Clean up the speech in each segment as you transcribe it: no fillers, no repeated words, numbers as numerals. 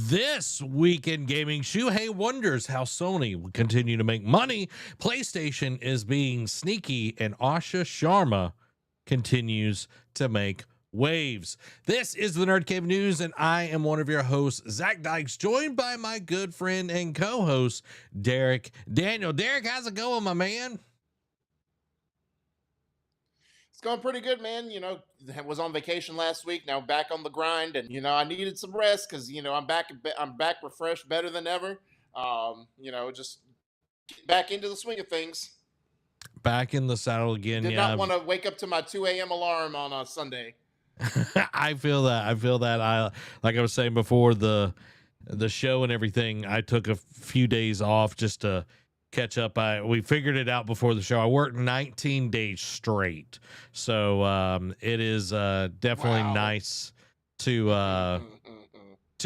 This week in gaming, Shuhei wonders how Sony will continue to make money. PlayStation is being sneaky, and Asha Sharma continues to make waves. This is the Nerd Cave News, and I am one of your hosts, Zach Dykes, joined by my good friend and co-host, Derek Daniel. Derek, how's it going, my man? It's going pretty good, man. Was on vacation last week. Now back on the grind, and I needed some rest because I'm back. I'm back refreshed, better than ever. Just get back into the swing of things. Back in the saddle again. Did not want to wake up to my 2 a.m. alarm on a Sunday. I feel that. Like I was saying before the show and everything, I took a few days off just to catch up. We figured it out before the show. I worked 19 days straight, so it is definitely nice to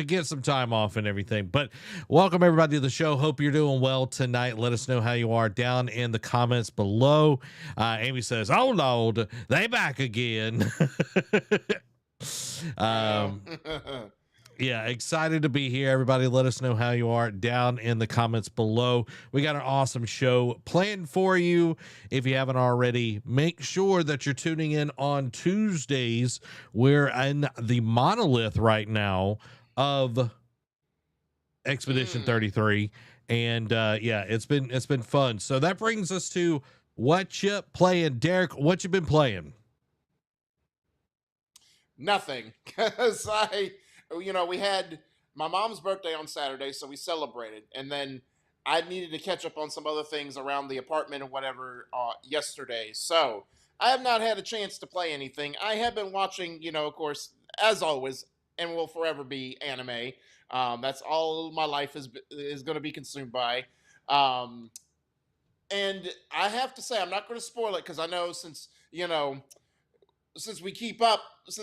get some time off and everything. But welcome everybody to the show. Hope you're doing well tonight. Let us know how you are down in the comments below. Amy says, "Oh Lord, they back again." Yeah, excited to be here. Everybody, let us know how you are down in the comments below. We got an awesome show planned for you. If you haven't already, make sure that you're tuning in on Tuesdays. We're in the monolith right now of Expedition 33. And yeah, it's been fun. So that brings us to what you playing. Derek, what you been playing? Nothing, because we had my mom's birthday on Saturday, so we celebrated. And then I needed to catch up on some other things around the apartment and whatever yesterday. So I have not had a chance to play anything. I have been watching, of course, as always, and will forever be anime. That's all my life is going to be consumed by. And I have to say, I'm not going to spoil it because I know since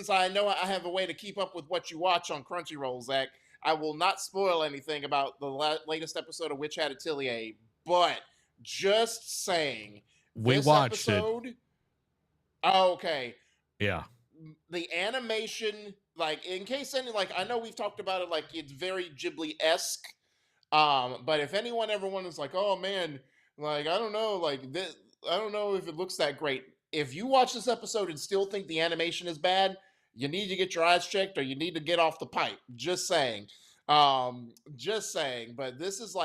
I know I have a way to keep up with what you watch on Crunchyroll, Zach, I will not spoil anything about the latest episode of Witch Hat Atelier. But just saying, we watched it. Oh, okay. Yeah. The animation, in case I know we've talked about it, it's very Ghibli-esque. But if anyone ever wonders, oh man, I don't know, this, I don't know if it looks that great. If you watch this episode and still think the animation is bad, you need to get your eyes checked or you need to get off the pipe. Just saying. Just saying. But this is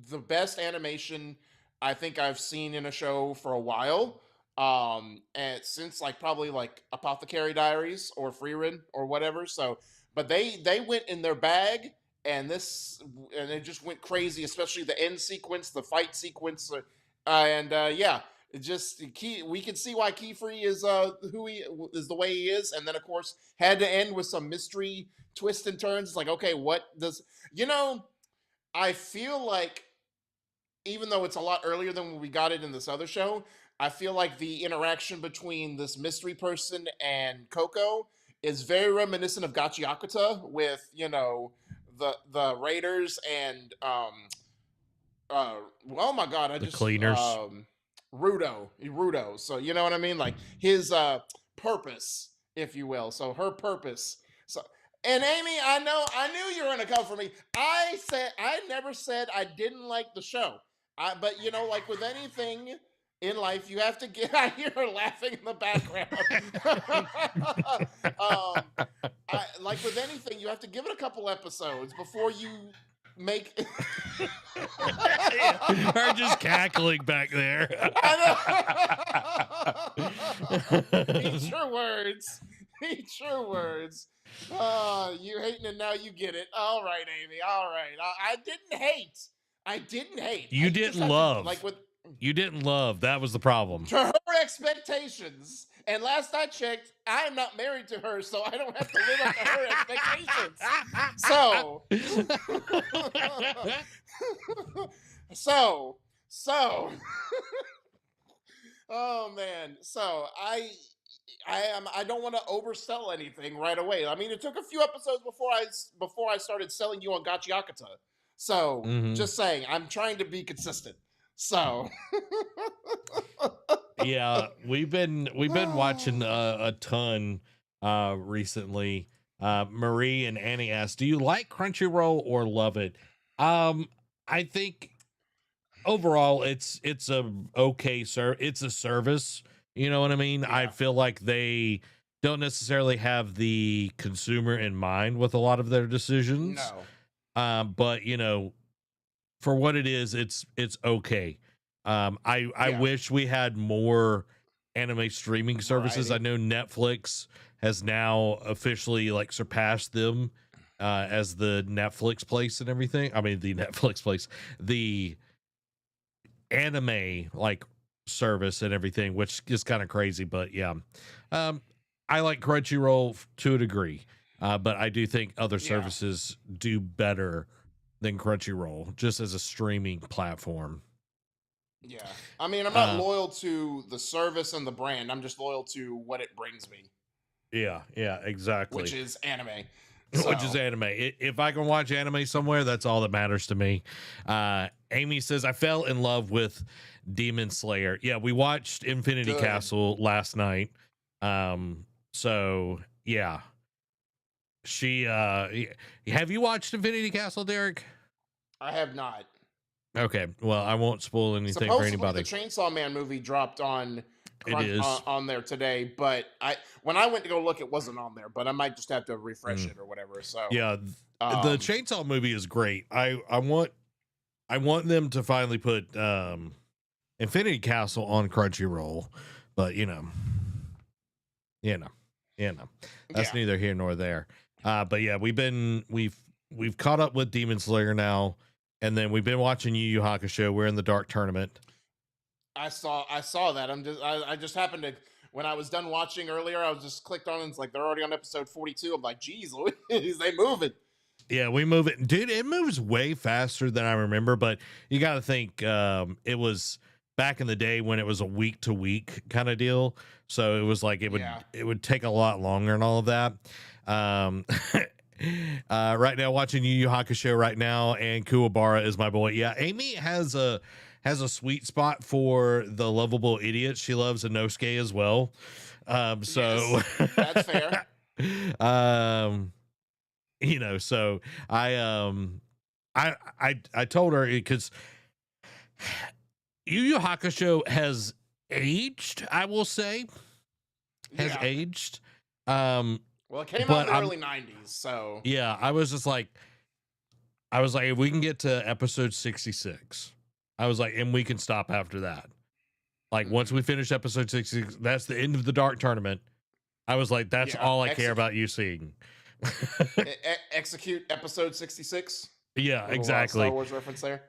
the best animation I think I've seen in a show for a while. And since probably Apothecary Diaries or Freerin or whatever. So, but they went in their bag and it just went crazy, especially the end sequence, the fight sequence. Yeah. We can see why Keyfree is who he is, the way he is, and then of course had to end with some mystery twists and turns. It's okay, what does I feel like, even though it's a lot earlier than when we got it in this other show, I feel like the interaction between this mystery person and Coco is very reminiscent of Gachiakuta with the Raiders and oh my god, the cleaners. Rudo. So you know what I mean? His purpose, if you will. So her purpose. So, and Amy, I knew you were gonna come for me. I never said I didn't like the show. But with anything in life, you have to get. I hear her laughing in the background. With anything, you have to give it a couple episodes before you make her just cackling back there. Eat your words. You hating it now, you get it. All right, Amy, all right. I didn't hate. You didn't love. You didn't love. That was the problem. To her expectations. And last I checked, I am not married to her, so I don't have to live up to her expectations. So, oh man. So I don't want to oversell anything right away. I mean, it took a few episodes before I started selling you on Gachiakuta. So, Just saying, I'm trying to be consistent. So, yeah, we've been watching a ton recently. Marie and Annie asked, "Do you like Crunchyroll or love it?" I think overall it's a okay it's a service. You know what I mean? I Yeah. feel like they don't necessarily have the consumer in mind with a lot of their decisions. No. But you know, for what it is, it's okay. I Yeah. wish we had more anime streaming services. I Variety. know Netflix has now officially like surpassed them as the Netflix place and everything. I mean, the Netflix place, the anime like service and everything, which is kind of crazy. But yeah, um, I like Crunchyroll to a degree, but I do think other Yeah. services do better than Crunchyroll just as a streaming platform. Yeah. I mean, I'm not Uh, loyal to the service and the brand. I'm just loyal to what it brings me, yeah, which exactly. is anime. Which is So anime. If I can watch anime somewhere, that's all that matters to me. Amy says, I fell in love with Demon Slayer. Yeah, we watched Infinity good. Castle last night. So yeah. Have you watched Infinity Castle, Derek? I have not. Okay. Well, I won't spoil anything for Supposedly, the anybody. Chainsaw Man movie dropped on It Crunch is. on there today, but when I went to go look, it wasn't on there. But I might just have to refresh Mm. it or whatever. So, Yeah, the um, Chainsaw movie is great. I want them to finally put Infinity Castle on Crunchyroll, but you know, that's yeah, neither here nor there. But yeah, we've caught up with Demon Slayer now, and then we've been watching Yu Yu Hakusho. We're in the Dark Tournament. I saw that. I just happened to when I was done watching earlier, I was just clicked on and it's like they're already on episode 42. I'm like, geez, Louise, they moving. Yeah, we move it, dude. It moves way faster than I remember, but you got to think it was back in the day when it was a week to week kind of deal. So it was like Yeah. it would take a lot longer and all of that. Um, right now watching Yu Yu Hakusho right now, and Kuwabara is my boy. Yeah, Amy has a sweet spot for the lovable idiots. She loves Inosuke as well. So Yes, that's fair. um so I told her because Yu Yu Hakusho has aged, I will say, has Yeah. aged. Um, Well, it came out in but the I'm early '90s, so yeah, I was just like, I was like, if we can get to episode 66, I was like, and we can stop after that. Like once we finish episode 66, that's the end of the Dark Tournament. I was like, that's yeah. all I care about you seeing. Execute episode 66. Yeah, Little Star exactly. Wars reference there.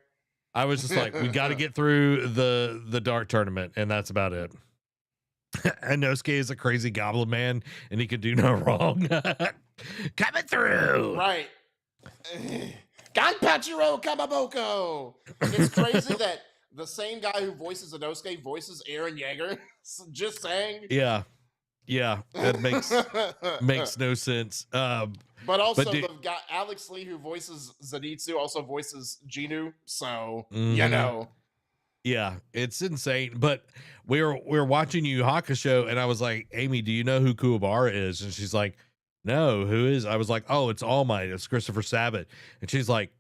I was just like, we got to get through the Dark Tournament, and that's about it. Inosuke is a crazy goblin man, and he can do no wrong. Coming through. Right. Ganpachiro Kamaboko. And it's crazy that the same guy who voices Inosuke voices Eren Yeager. Just saying. Yeah, that makes no sense. But also dude, the guy Alex Lee who voices Zenitsu also voices Ginu. So mhm. Yeah, it's insane. But we were watching Yu Yu Hakusho, and I was like, Amy, do you know who Kuwabara is? And she's like, no, who is? I was like, oh, it's All Might. It's Christopher Sabat. And she's like,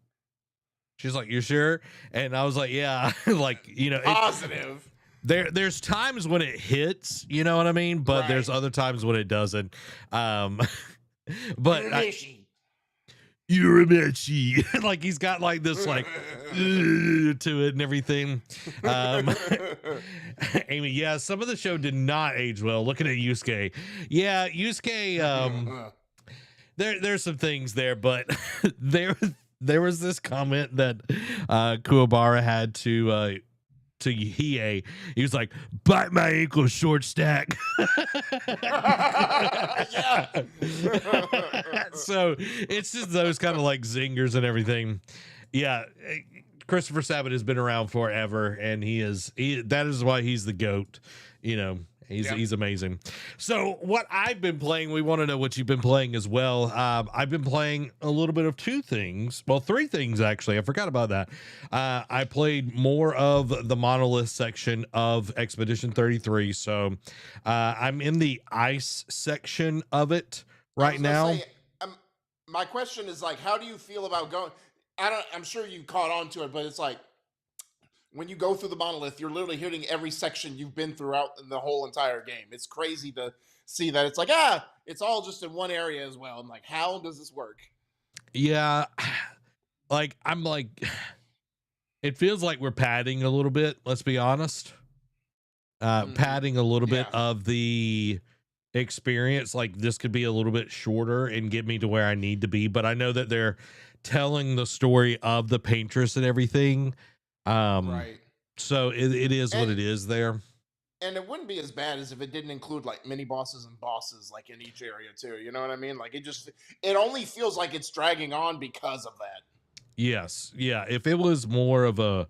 you sure? And I was like, yeah, like positive. There's times when it hits, you know what I mean, but Right. there's other times when it doesn't. But Urameshi, like he's got like this like to it and everything. Amy, yeah, some of the show did not age well. Looking at Yusuke, yeah, Yusuke. There's some things there, but there was this comment that Kuwabara had to Hiei. He was like, bite my ankle, short stack. Yeah. So it's just those kind of like zingers and everything. Yeah, Christopher Sabat has been around forever, and that is why he's the GOAT. He's amazing. So what I've been playing, we want to know what you've been playing as well. I've been playing a little bit of three things actually. I forgot about that. I played more of the Monolith section of Expedition 33. So I'm in the ice section of it right now. my question is like, how do you feel about going? I'm sure you caught on to it, but it's like when you go through the monolith, you're literally hitting every section you've been throughout in the whole entire game. It's crazy to see that it's like, it's all just in one area as well. I'm like, how does this work? Yeah. Like, it feels like we're padding a little bit. Let's be honest. Padding a little bit of the experience. Like, this could be a little bit shorter and get me to where I need to be. But I know that they're telling the story of the paintress and everything. Right. So it is what it is there. And it wouldn't be as bad as if it didn't include like mini bosses and bosses like in each area too. You know what I mean? Like it only feels like it's dragging on because of that. Yes. Yeah. If it was more of a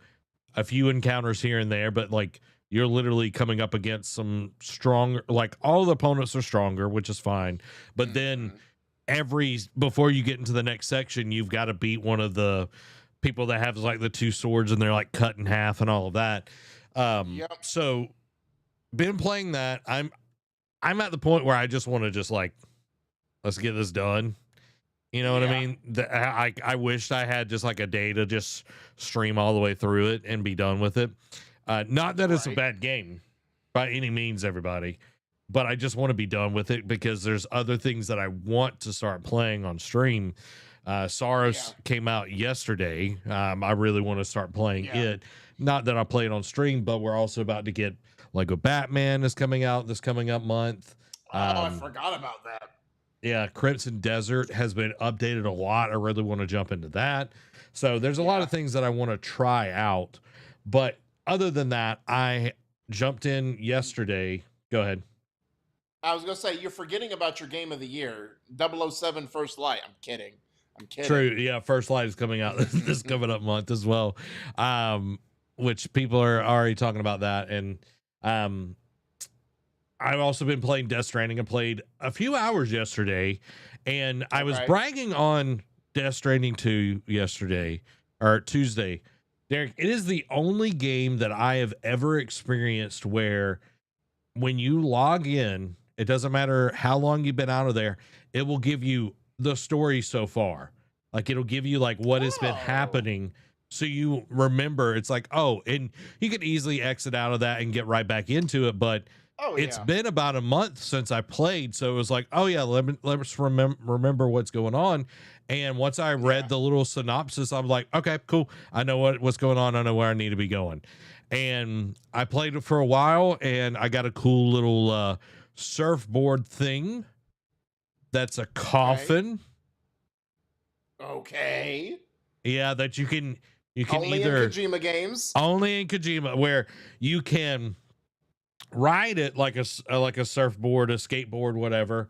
few encounters here and there, but like you're literally coming up against some stronger, like all the opponents are stronger, which is fine. But then before you get into the next section, you've got to beat one of the people that have like the two swords and they're like cut in half and all of that. So been playing that. I'm at the point where I just want to just like, let's get this done. You know what I mean? I wished I had just like a day to just stream all the way through it and be done with it. Not that it's a bad game by any means, everybody, but I just want to be done with it because there's other things that I want to start playing on stream. Saros came out yesterday. I really want to start playing it. Not that I play it on stream, but we're also about to get Lego Batman is coming out this coming up month. I forgot about that. Yeah, Crimson Desert has been updated a lot. I really want to jump into that. So there's a lot of things that I want to try out. But other than that, I jumped in yesterday. Go ahead. I was going to say, you're forgetting about your game of the year, 007 First Light. I'm kidding. True. Yeah, First Light is coming out this coming up month as well, which people are already talking about that. And I've also been playing Death Stranding. I played a few hours yesterday, and I was bragging on Death Stranding 2 yesterday or Tuesday. Derek, it is the only game that I have ever experienced where when you log in, it doesn't matter how long you've been out of there, it will give you the story so far. Like it'll give you like what has been happening. So you remember it's like, and you could easily exit out of that and get right back into it. But it's been about a month since I played. So it was like, let's remember what's going on. And once I read the little synopsis, I'm like, okay, cool. I know what's going on. I know where I need to be going. And I played it for a while and I got a cool little surfboard thing. That's a coffin. Okay. Yeah, that you can only either in Kojima games. Only in Kojima, where you can ride it like a surfboard, a skateboard, whatever,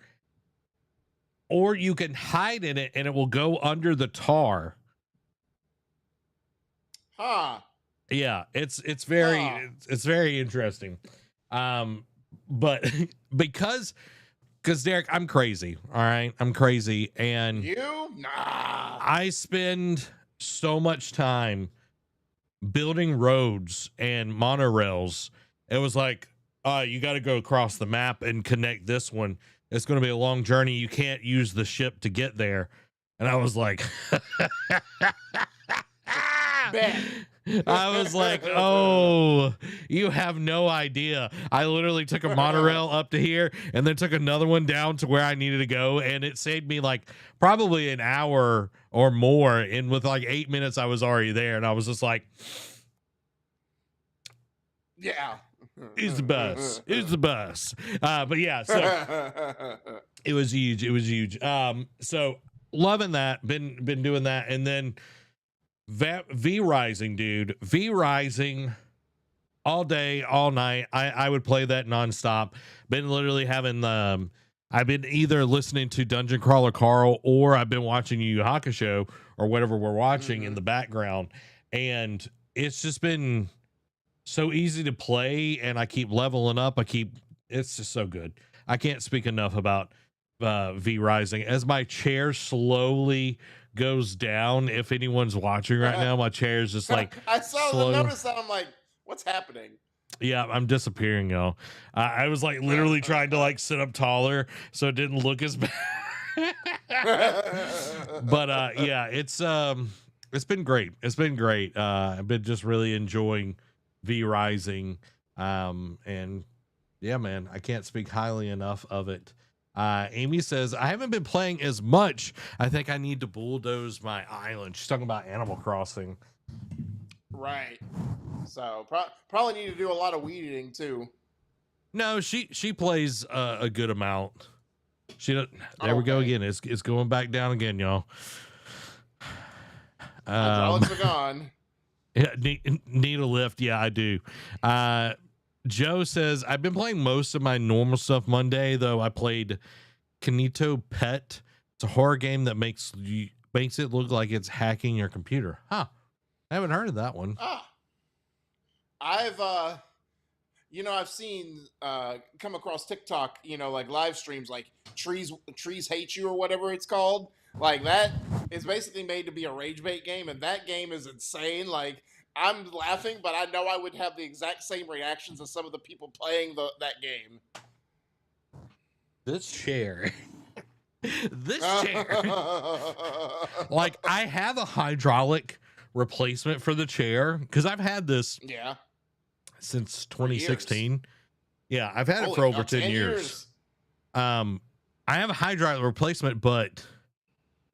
or you can hide in it and it will go under the tar. Yeah, it's very interesting. But because Derek, I'm crazy. All right. I'm crazy. And I spend so much time building roads and monorails. It was like, you got to go across the map and connect this one. It's going to be a long journey. You can't use the ship to get there. And I was like, I was like, oh, you have no idea. I literally took a monorail up to here and then took another one down to where I needed to go. And it saved me like probably an hour or more. And with like 8 minutes, I was already there. And I was just like, yeah, he's the bus. He's the bus. But yeah, so it was huge. It was huge. So loving that, been doing that. And then V Rising, dude. V Rising all day, all night. I would play that nonstop. Been literally having I've been either listening to Dungeon Crawler Carl or I've been watching Yu Yu Hakusho or whatever we're watching in the background. And it's just been so easy to play and I keep leveling up. It's just so good. I can't speak enough about V Rising. As my chair slowly goes down, if anyone's watching right now, my chair is just like I noticed that. I'm like, what's happening? Yeah, I'm disappearing, y'all. I was like literally trying to like sit up taller so it didn't look as bad. But yeah, it's been great. It's been great. I've been just really enjoying V Rising. And yeah, man, I can't speak highly enough of it. Amy says, I haven't been playing as much. I think I need to bulldoze my island. She's talking about Animal Crossing. Right. So probably need to do a lot of weed eating too. No, she plays a good amount. She don't. There we go again. It's going back down again, y'all. Hydraulics are gone. Yeah, need a lift. Yeah, I do. Joe says, I've been playing most of my normal stuff Monday, though I played Kanito Pet. It's a horror game that makes it look like it's hacking your computer. Huh. I haven't heard of that one. I've seen come across TikTok, like live streams like trees hate you or whatever it's called. Like that is basically made to be a rage bait game, and that game is insane. Like I'm laughing, but I know I would have the exact same reactions as some of the people playing that game. This chair. Like I have a hydraulic replacement for the chair because I've had this since 2016. Yeah, I've had it for over 10 years. I have a hydraulic replacement, but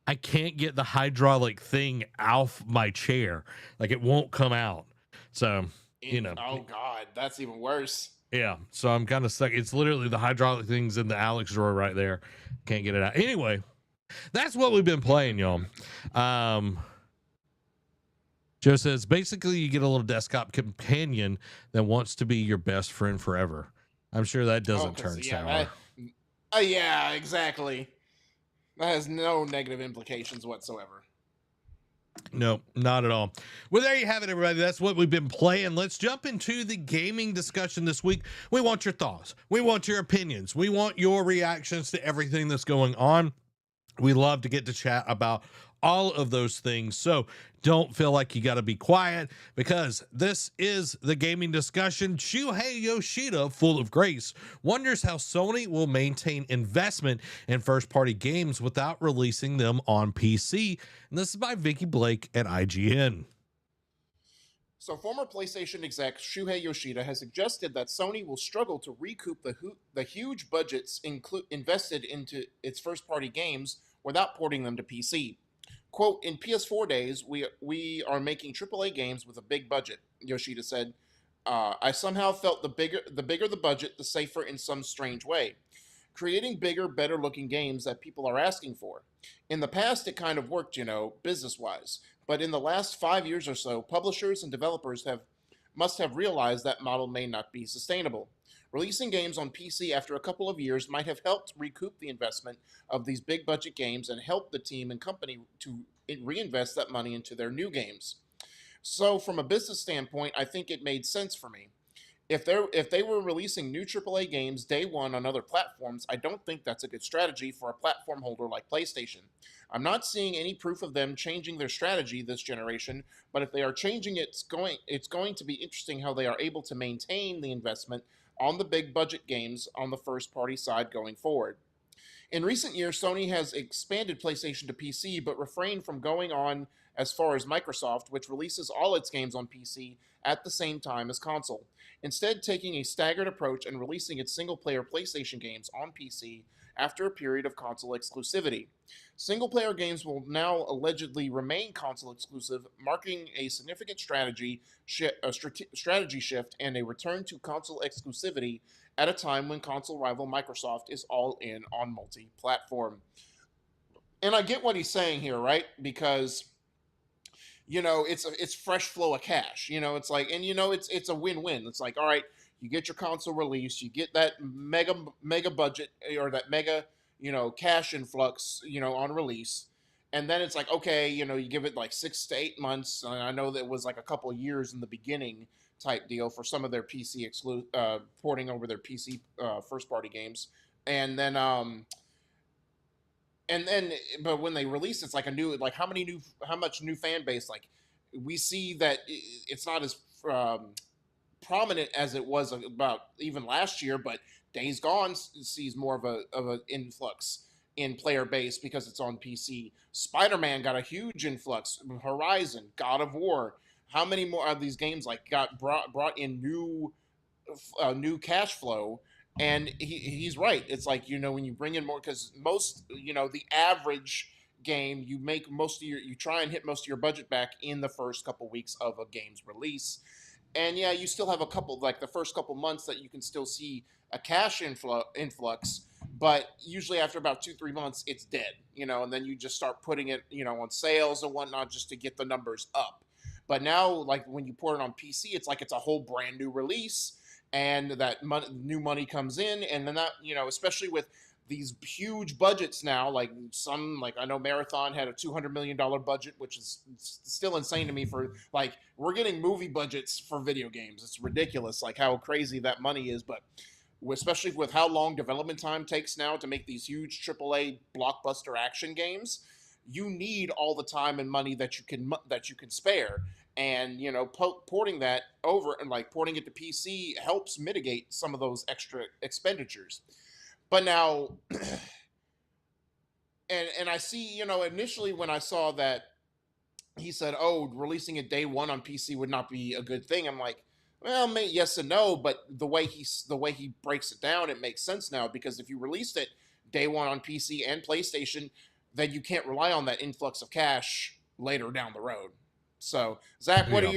I can't get the hydraulic thing off my chair. Like it won't come out. So, oh God, that's even worse. Yeah. So I'm kind of stuck. It's literally the hydraulic things in the Alex drawer right there. Can't get it out. Anyway, that's what we've been playing, y'all. Joe says, basically you get a little desktop companion that wants to be your best friend forever. I'm sure that doesn't turn sour. Yeah, exactly. That has no negative implications whatsoever. No, not at all. Well, there you have it, everybody. That's what we've been playing. Let's jump into the gaming discussion this week. We want your thoughts. We want your opinions. We want your reactions to everything that's going on. We love to get to chat about all of those things. So don't feel like you got to be quiet because this is the gaming discussion. Shuhei Yoshida, full of grace, wonders how Sony will maintain investment in first-party games without releasing them on PC. And this is by Vicky Blake at IGN. So former PlayStation exec Shuhei Yoshida has suggested that Sony will struggle to recoup the huge budgets invested into its first-party games without porting them to PC. Quote, in PS4 days, we are making AAA games with a big budget, Yoshida said. I somehow felt the bigger the budget, the safer in some strange way. Creating bigger, better-looking games that people are asking for. In the past, it kind of worked, business-wise. But in the last 5 years or so, publishers and developers must have realized that model may not be sustainable. Releasing games on PC after a couple of years might have helped recoup the investment of these big budget games and help the team and company to reinvest that money into their new games. So from a business standpoint, I think it made sense for me. If they were releasing new AAA games day one on other platforms, I don't think that's a good strategy for a platform holder like PlayStation. I'm not seeing any proof of them changing their strategy this generation, but if they are changing it, it's going to be interesting how they are able to maintain the investment on the big budget games on the first party side going forward. In recent years, Sony has expanded PlayStation to PC, but refrained from going on as far as Microsoft, which releases all its games on PC at the same time as console, instead taking a staggered approach and releasing its single-player PlayStation games on PC after a period of console exclusivity. Single-player games will now allegedly remain console exclusive, marking a significant strategy shift and a return to console exclusivity at a time when console rival Microsoft is all in on multi-platform. And I get what he's saying here, right? Because it's fresh flow of cash. It's like, and it's a win-win. It's like, all right, you get your console release, you get that mega budget or that mega cash influx on release, and then it's like, okay, you give it like 6 to 8 months. And I know that was like a couple of years in the beginning type deal for some of their PC porting over their PC first party games, and then but when they release, it's like a new, like how much new fan base. Like we see that it's not as prominent as it was about even last year, but Days Gone sees more of an influx. in player base because it's on PC. Spider-Man got a huge influx. Horizon, God of War. How many more of these games like got brought in new cash flow? And he's right. It's like, when you bring in more, because most, the average game, you try and hit most of your budget back in the first couple weeks of a game's release. And yeah, you still have a couple, like the first couple months, that you can still see a cash influx, but usually after about 2-3 months it's dead, and then you just start putting it, on sales and whatnot, just to get the numbers up. But now, like when you port it on PC, it's like it's a whole brand new release, and that new money comes in, and then that, especially with these huge budgets now, like I know Marathon had a $200 million budget, which is still insane to me. For like, we're getting movie budgets for video games. It's ridiculous, like how crazy that money is. But especially with how long development time takes now to make these huge AAA blockbuster action games, you need all the time and money that you can spare. And porting that over, and like porting it to PC, helps mitigate some of those extra expenditures. But now, and I see, initially when I saw that he said, "Oh, releasing it day one on PC would not be a good thing," I'm like, well, yes and no. But the way he breaks it down, it makes sense now, because if you released it day one on PC and PlayStation, then you can't rely on that influx of cash later down the road. So, Zach, what is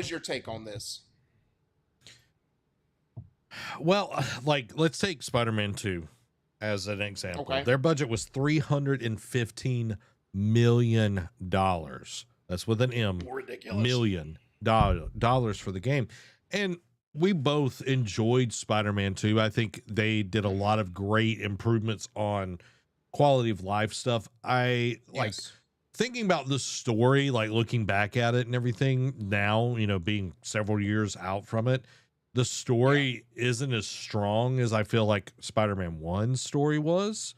your take on this? Well, like, let's take Spider-Man 2 as an example. Okay. Their budget was $315 million. That's with an M. Ridiculous. Million dollars for the game. And we both enjoyed Spider-Man 2. I think they did a lot of great improvements on quality of life stuff. Yes. Thinking about the story, like looking back at it and everything now, being several years out from it, the story isn't as strong as I feel like Spider-Man 1's story was.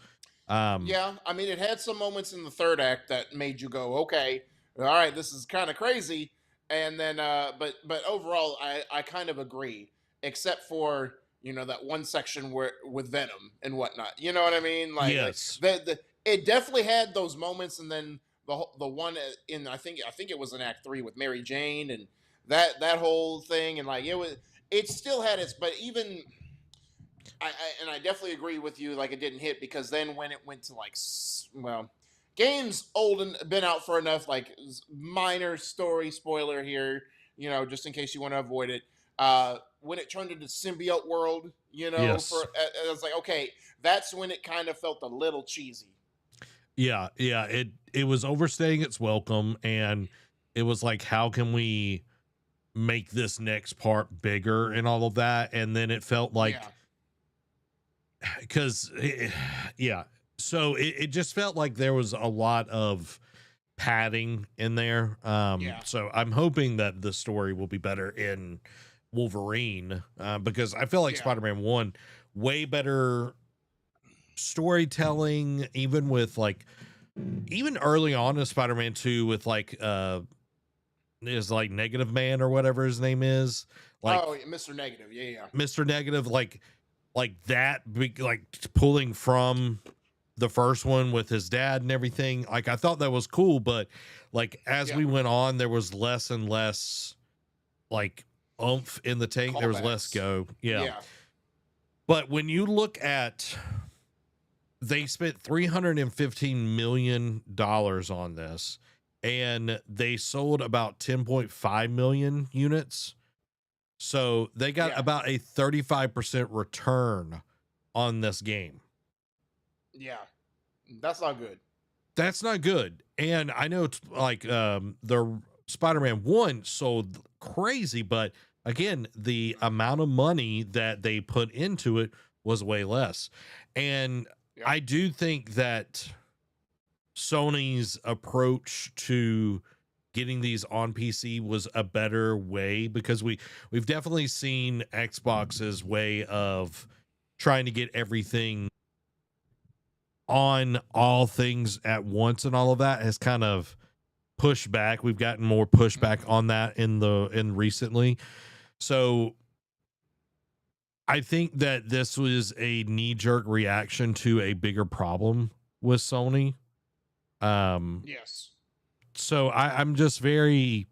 Yeah, I mean, it had some moments in the third act that made you go, okay, all right, this is kind of crazy. And then, but overall, I kind of agree, except for, that one section with Venom and whatnot. You know what I mean? Like, yes, it definitely had those moments, and then the one in, I think it was in Act 3 with Mary Jane, and that whole thing, and like it still had its, but even I definitely agree with you, like it didn't hit, because then when it went to like, well, games old and been out for enough, like minor story spoiler here, just in case you want to avoid it. When it turned into symbiote world, yes, I was like, okay, that's when it kind of felt a little cheesy. yeah, it was overstaying its welcome, and it was like, how can we make this next part bigger and all of that? And then it felt like, because so it just felt like there was a lot of padding in there. So I'm hoping that the story will be better in Wolverine, because I feel like Spider-Man 1, way better storytelling, even with like, even early on in Spider-Man 2 with like is like Negative Man or whatever his name is, like, oh, Mr. Negative, Mr. Negative, like that, like pulling from the first one with his dad and everything. Like, I thought that was cool, but like as we went on, there was less and less like oomph in the tank. There was less go. But when you look at, they spent $315 million on this, and they sold about 10.5 million units. So they got about a 35% return on this game. Yeah. That's not good. That's not good. And I know like the Spider-Man 1 sold crazy, but again, the amount of money that they put into it was way less. And I do think that Sony's approach to getting these on PC was a better way, because we've definitely seen Xbox's way of trying to get everything on all things at once, and all of that has kind of pushed back. We've gotten more pushback on that in recently. So I think that this was a knee jerk reaction to a bigger problem with Sony. Um, Yes. so I'm very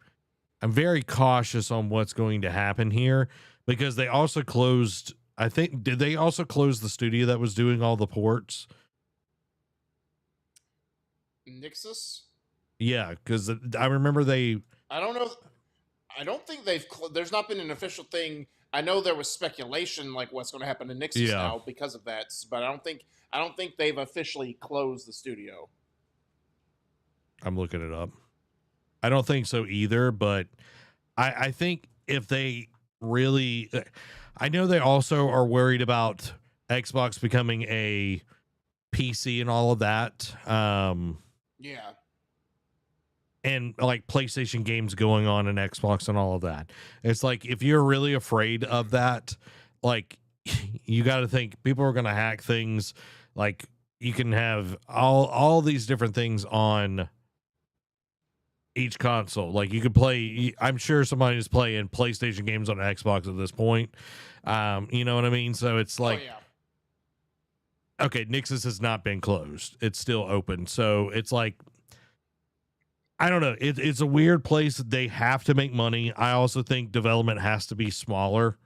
cautious on what's going to happen here because they also closed. I think did they also close the studio that was doing all the ports? Nixus? Yeah, because I remember they. I don't know. I don't think there's not been an official thing. I know there was speculation like what's going to happen to Nixus Yeah, now because of that, but I don't think they've officially closed the studio. I'm looking it up. I don't think so either, but I think if they really, I know they also are worried about Xbox becoming a PC and all of that. Yeah. And like PlayStation games going on in Xbox and all of that. It's like if you're really afraid of that, like you got to think people are going to hack things. Like you can have all these different things on each console. Like you could play. I'm sure somebody's playing PlayStation games on Xbox at this point. You know what I mean? So it's like. Oh yeah. Okay, Nixus has not been closed. It's still open. So it's like I don't know. It's a weird place. They have to make money. I also think development has to be smaller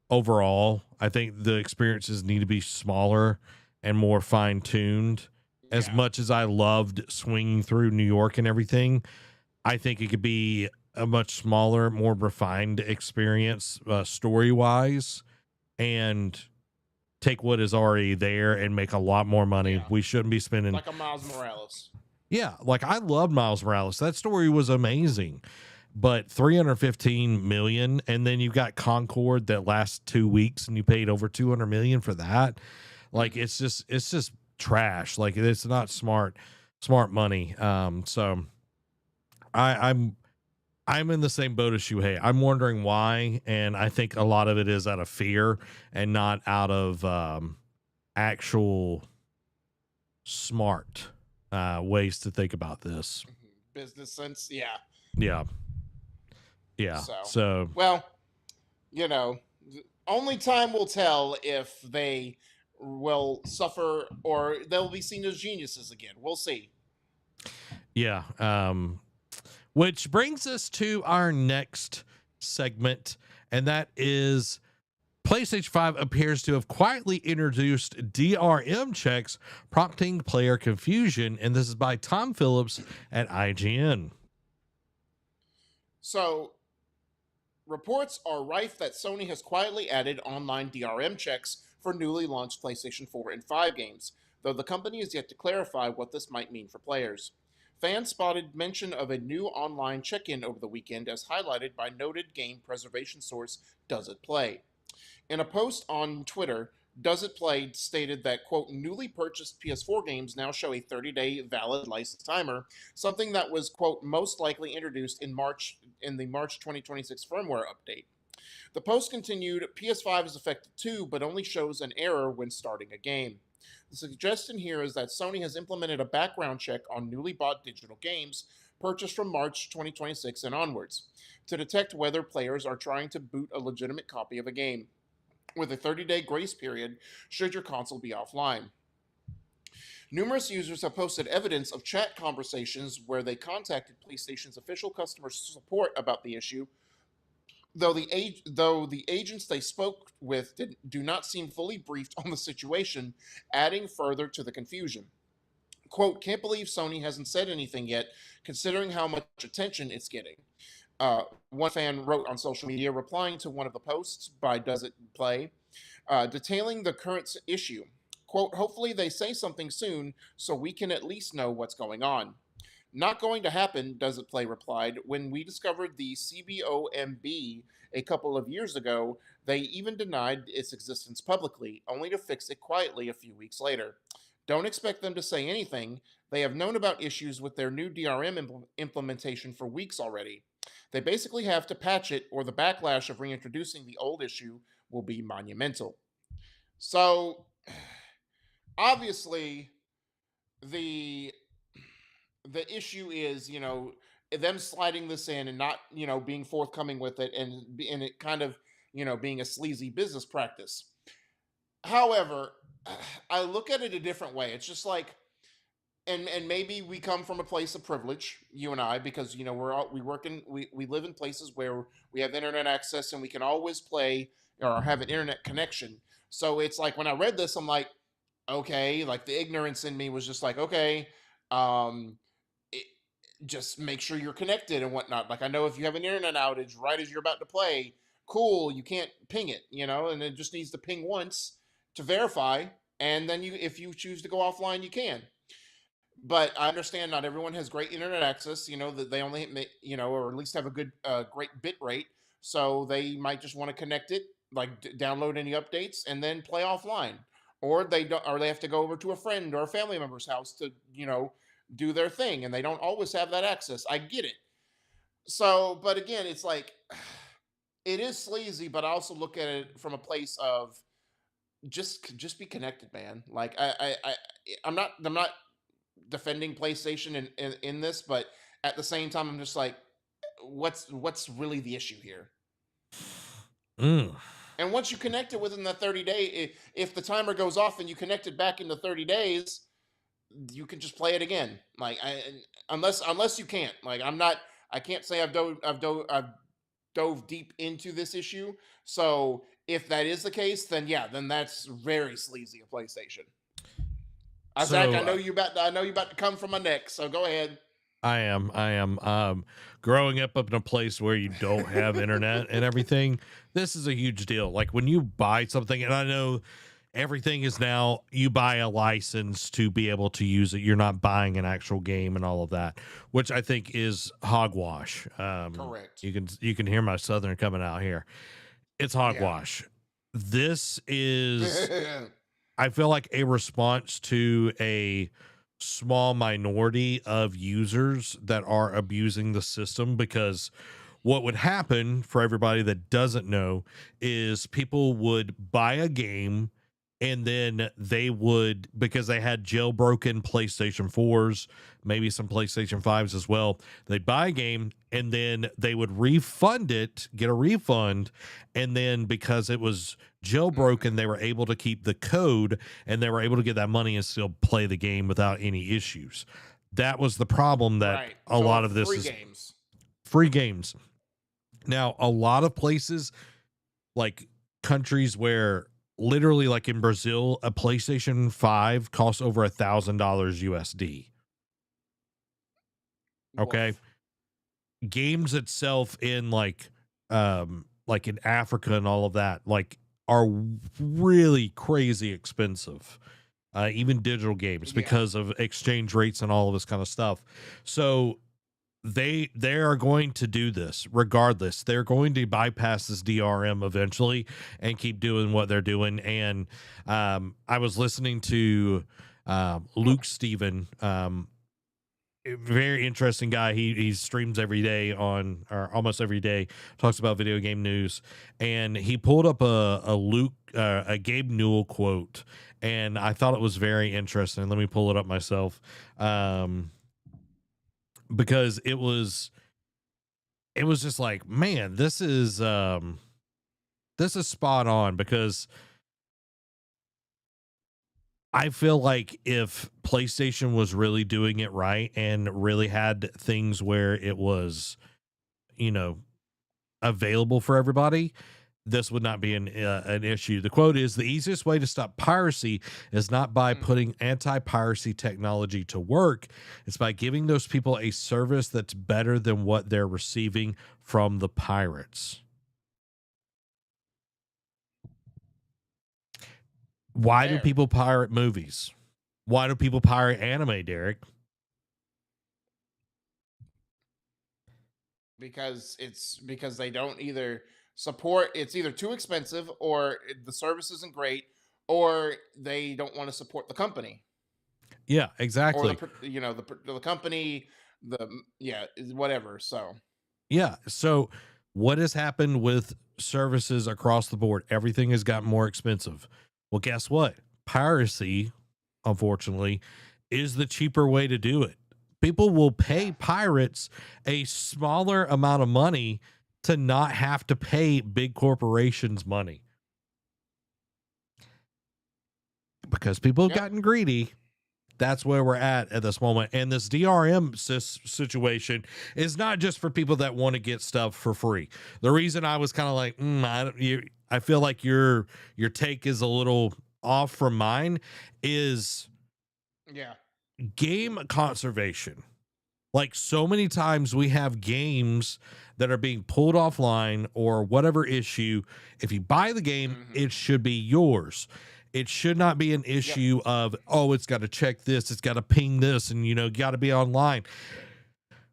overall. I think the experiences need to be smaller and more fine tuned. As Yeah. much as I loved swinging through New York and everything, I think it could be a much smaller, more refined experience story wise and take what is already there and make a lot more money. Yeah. We shouldn't be spending. Like a Miles Morales. Yeah, like I love Miles Morales. That story was amazing. But 315 million and then you've got Concord that lasts 2 weeks and you paid over 200 million for that. Like it's just trash. Like it's not smart money. So I'm in the same boat as Shuhei. I'm wondering why and I think a lot of it is out of fear and not out of actual smart ways to think about this. Business sense. Yeah. Yeah. Yeah. So well, you know, only time will tell if they will suffer or they'll be seen as geniuses again. We'll see. yeah. Which brings us to our next segment, and that is PlayStation 5 appears to have quietly introduced DRM checks, prompting player confusion. And this is by Tom Phillips at IGN. So, reports are rife that Sony has quietly added online DRM checks for newly launched PlayStation 4 and 5 games, though the company is yet to clarify what this might mean for players. Fans spotted mention of a new online check in over the weekend, as highlighted by noted game preservation source Does It Play. In a post on Twitter, Does It Play stated that, quote, newly purchased PS4 games now show a 30-day valid license timer, something that was, quote, most likely introduced in the March 2026 firmware update. The post continued, PS5 is affected too, but only shows an error when starting a game. The suggestion here is that Sony has implemented a background check on newly bought digital games purchased from March 2026 and onwards to detect whether players are trying to boot a legitimate copy of a game, with a 30-day grace period should your console be offline. Numerous users have posted evidence of chat conversations where they contacted PlayStation's official customer support about the issue, though the agents they spoke with do not seem fully briefed on the situation, adding further to the confusion. Quote, can't believe Sony hasn't said anything yet, considering how much attention it's getting. One fan wrote on social media, replying to one of the posts by Does It Play, detailing the current issue. Quote, hopefully they say something soon so we can at least know what's going on. Not going to happen, Does It Play replied. When we discovered the CBOMB a couple of years ago, they even denied its existence publicly, only to fix it quietly a few weeks later. Don't expect them to say anything. They have known about issues with their new DRM implementation for weeks already. They basically have to patch it, or the backlash of reintroducing the old issue will be monumental. So, obviously, the issue is, them sliding this in and not, being forthcoming with it, and it kind of being a sleazy business practice. However, I look at it a different way. It's just like, and maybe we come from a place of privilege, you and I, because we live in places where we have internet access and we can always play or have an internet connection. So it's like when I read this, I'm like, okay, like the ignorance in me was just like, okay, um, it, just make sure you're connected and whatnot. Like I know if you have an internet outage right as you're about to play, cool, you can't ping it, and it just needs to ping once to verify, and then if you choose to go offline, you can. But I understand not everyone has great internet access. That they only or at least have a good, great bit rate. So they might just want to connect it, like download any updates, and then play offline. Or they don't, or they have to go over to a friend or a family member's house to do their thing, and they don't always have that access. I get it. So, but again, it's like it is sleazy, but I also look at it from a place of just be connected, man. Like I'm not defending PlayStation in this, but at the same time, I'm just like, what's really the issue here? Mm. And once you connect it within the 30 day, if the timer goes off and you connect it back in the 30 days, you can just play it again. Like unless you can't. Like I can't say I've dove deep into this issue. So if that is the case, then yeah, then that's very sleazy of PlayStation. Zach, I know you about to come from my neck, so go ahead. I am. Growing up in a place where you don't have internet and everything, this is a huge deal. Like when you buy something, and I know everything is now you buy a license to be able to use it. You're not buying an actual game and all of that, which I think is hogwash. Correct. You can hear my Southern coming out here. It's hogwash. Yeah. This is, I feel like, a response to a small minority of users that are abusing the system, because what would happen, for everybody that doesn't know, is people would buy a game and then they would, because they had jailbroken PlayStation 4s, maybe some PlayStation 5s as well, they'd buy a game and then they would refund it, get a refund, and then because it was jailbroken, they were able to keep the code and they were able to get that money and still play the game without any issues. That was the problem that a lot of this is free games. Now, a lot of places, like countries where literally, like in Brazil, a PlayStation 5 costs over $1,000 USD. Okay. Wolf. Games itself in like in Africa and all of that, like, are really crazy expensive. Even digital games, because of exchange rates and all of this kind of stuff. So they are going to do this regardless. They're going to bypass this DRM eventually and keep doing what they're doing. And I was listening to Luke Steven, very interesting guy. He streams every day or almost every day, talks about video game news, and he pulled up a Gabe Newell quote, and I thought it was very interesting. Let me pull it up myself. Because it was just like, man, this is spot on, because I feel like if PlayStation was really doing it right and really had things where it was, available for everybody, this would not be an issue. The quote is, "The easiest way to stop piracy is not by putting anti-piracy technology to work. It's by giving those people a service that's better than what they're receiving from the pirates." Why do people pirate movies? Why do people pirate anime, Derek? Because they don't either support, it's either too expensive, or the service isn't great, or they don't want to support the company. Yeah, exactly. Or the company, whatever. So yeah. So what has happened with services across the board? Everything has gotten more expensive. Well, guess what? Piracy, unfortunately, is the cheaper way to do it. People will pay pirates a smaller amount of money to not have to pay big corporations money because people have gotten greedy. That's where we're at this moment. And this DRM situation is not just for people that want to get stuff for free. The reason I was kind of like, I feel like your take is a little off from mine is game conservation. Like, so many times we have games that are being pulled offline or whatever issue. If you buy the game, it should be yours. It should not be an issue of, oh, it's got to check this, it's got to ping this, and, got to be online.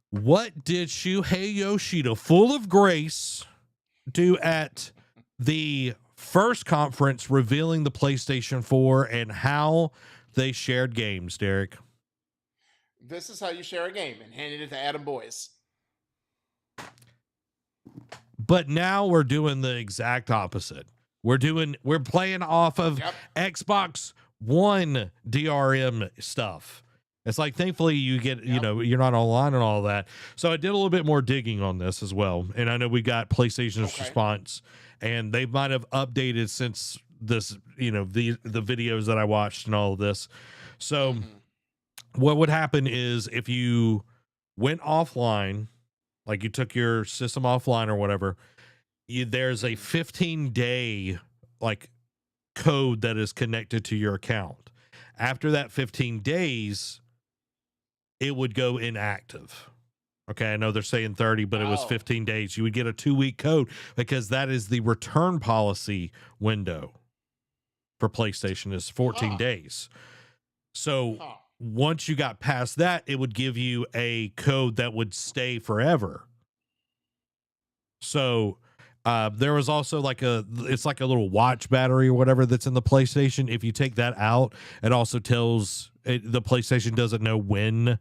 What did Shuhei Yoshida, full of grace, do at the first conference revealing the PlayStation 4 and how they shared games, Derek? This is how you share a game, and handed it to Adam Boyes. But now we're doing the exact opposite. We're playing off of Xbox One DRM stuff. It's like, thankfully you get, you're not online and all that. So I did a little bit more digging on this as well. And I know we got PlayStation's response, and they might have updated since this, the videos that I watched and all of this. So what would happen is if you went offline, like you took your system offline or whatever, there's a 15-day like code that is connected to your account. After that 15 days, it would go inactive. Okay, I know they're saying 30, but it was 15 days. You would get a 2-week code because that is the return policy window for PlayStation is 14 days. So once you got past that, it would give you a code that would stay forever. So there was also it's like a little watch battery or whatever that's in the PlayStation. If you take that out, it also tells the PlayStation doesn't know when,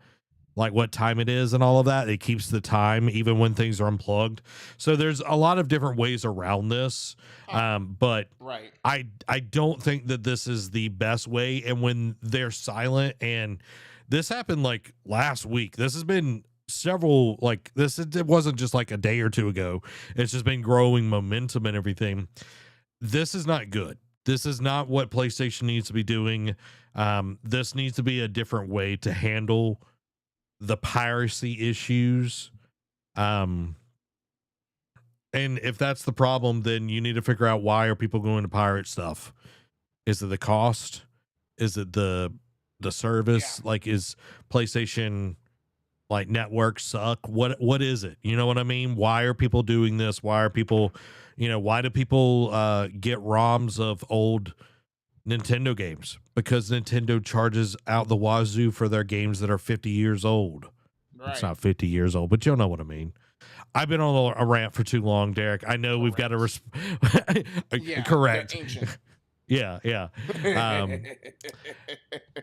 like what time it is and all of that. It keeps the time even when things are unplugged. So there's a lot of different ways around this. But I don't think that this is the best way. And when they're silent, and this happened like last week, this has been several, like this, it wasn't just like a day or two ago. It's just been growing momentum and everything. This is not good. This is not what PlayStation needs to be doing. This needs to be a different way to handle the piracy issues. And if that's the problem, then you need to figure out, why are people going to pirate stuff? Is it the cost? Is it the service? Like, is PlayStation like network suck? What is it? You know what I mean? Why are people doing this? Why are people, why do people get ROMs of old Nintendo games? Because Nintendo charges out the wazoo for their games that are 50 years old. It's not 50 years old, but you'll know what I mean. I've been on a rant for too long, Derek. I know we've got to correct. Yeah.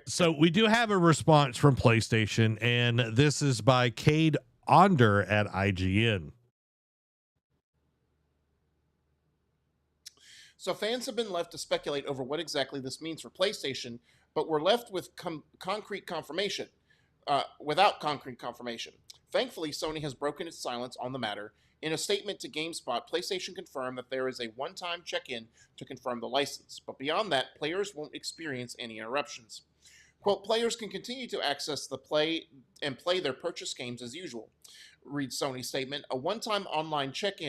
So we do have a response from PlayStation, and this is by Cade Onder at IGN. So fans have been left to speculate over what exactly this means for PlayStation, but we're left with concrete confirmation. Without concrete confirmation. Thankfully, Sony has broken its silence on the matter. In a statement to GameSpot, PlayStation confirmed that there is a one-time check-in to confirm the license, but beyond that, players won't experience any interruptions. Quote, players can continue to access the play their purchased games as usual, reads Sony's statement. A one-time online check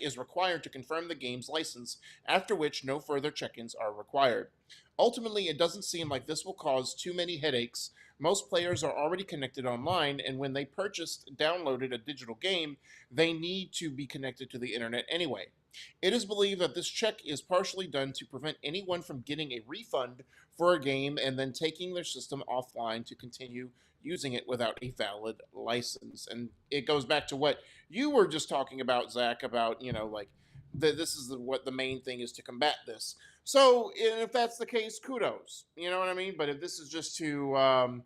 is required to confirm the game's license, after which no further check-ins are required. Ultimately, it doesn't seem like this will cause too many headaches. Most players are already connected online, and when they downloaded a digital game, they need to be connected to the internet anyway. It is believed that this check is partially done to prevent anyone from getting a refund for a game and then taking their system offline to continue using it without a valid license. And it goes back to what you were just talking about, Zach, about, this is what the main thing is to combat this. So if that's the case, kudos. You know what I mean? But if this is just to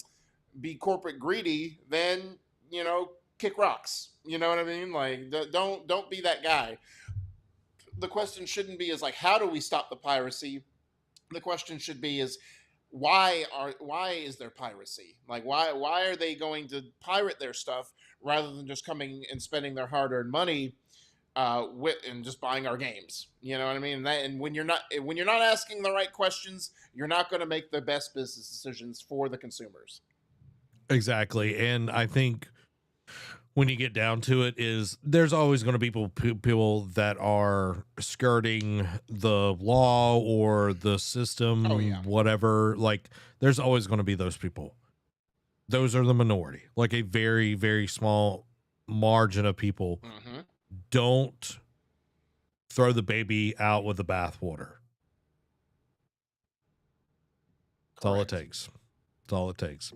be corporate greedy, then, kick rocks. You know what I mean? Like, don't be that guy. The question shouldn't be is like, how do we stop the piracy? The question should be is, why is there piracy? Like, why are they going to pirate their stuff rather than just coming and spending their hard-earned money and just buying our games. You know what I mean? And when you're not asking the right questions, you're not going to make the best business decisions for the consumers. Exactly. And I think when you get down to it, is there's always going to be people that are skirting the law or the system, Oh yeah. whatever. Like, there's always going to be those people. Those are the minority, like a very, very small margin of people. Mm-hmm. Don't throw the baby out with the bathwater. That's all it takes. That's all it takes.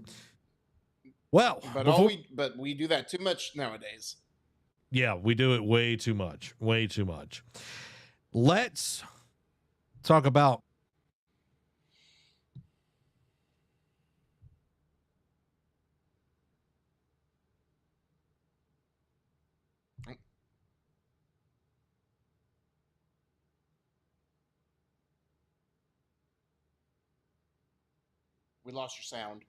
Well, but we do that too much nowadays. Yeah, we do it way too much. Way too much. Let's talk about We lost your sound.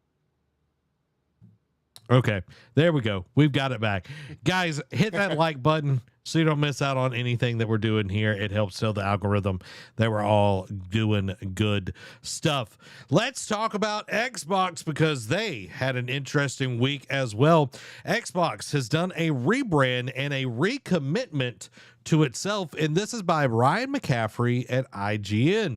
Okay, there we go. We've got it back. Guys, hit that like button so you don't miss out on anything that we're doing here. It helps tell the algorithm that we're all doing good stuff. Let's talk about Xbox because they had an interesting week as well. Xbox has done a rebrand and a recommitment to itself, and this is by Ryan McCaffrey at IGN.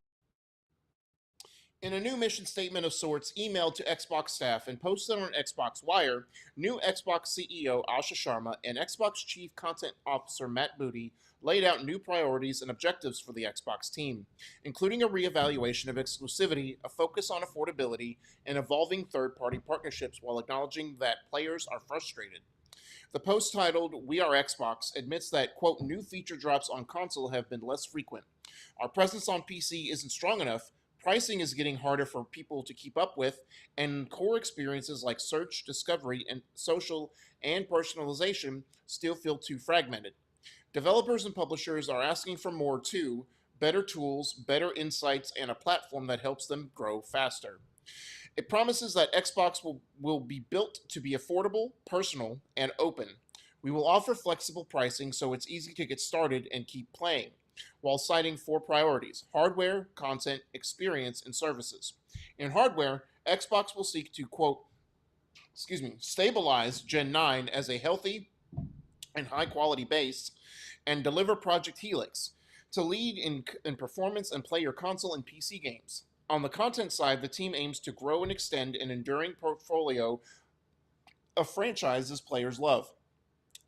In a new mission statement of sorts emailed to Xbox staff and posted on Xbox Wire, new Xbox CEO Asha Sharma and Xbox Chief Content Officer Matt Booty laid out new priorities and objectives for the Xbox team, including a reevaluation of exclusivity, a focus on affordability, and evolving third-party partnerships while acknowledging that players are frustrated. The post titled We Are Xbox admits that, quote, new feature drops on console have been less frequent. Our presence on PC isn't strong enough. Pricing is getting harder for people to keep up with, and core experiences like search, discovery, and social and personalization still feel too fragmented. Developers and publishers are asking for more too: better tools, better insights, and a platform that helps them grow faster. It promises that Xbox will be built to be affordable, personal, and open. We will offer flexible pricing so it's easy to get started and keep playing, while citing four priorities: hardware, content, experience, and services. In hardware, Xbox will seek to, quote, stabilize Gen 9 as a healthy and high quality base and deliver Project Helix to lead in performance and play your console and PC games. On the content side, the team aims to grow and extend an enduring portfolio of franchises players love,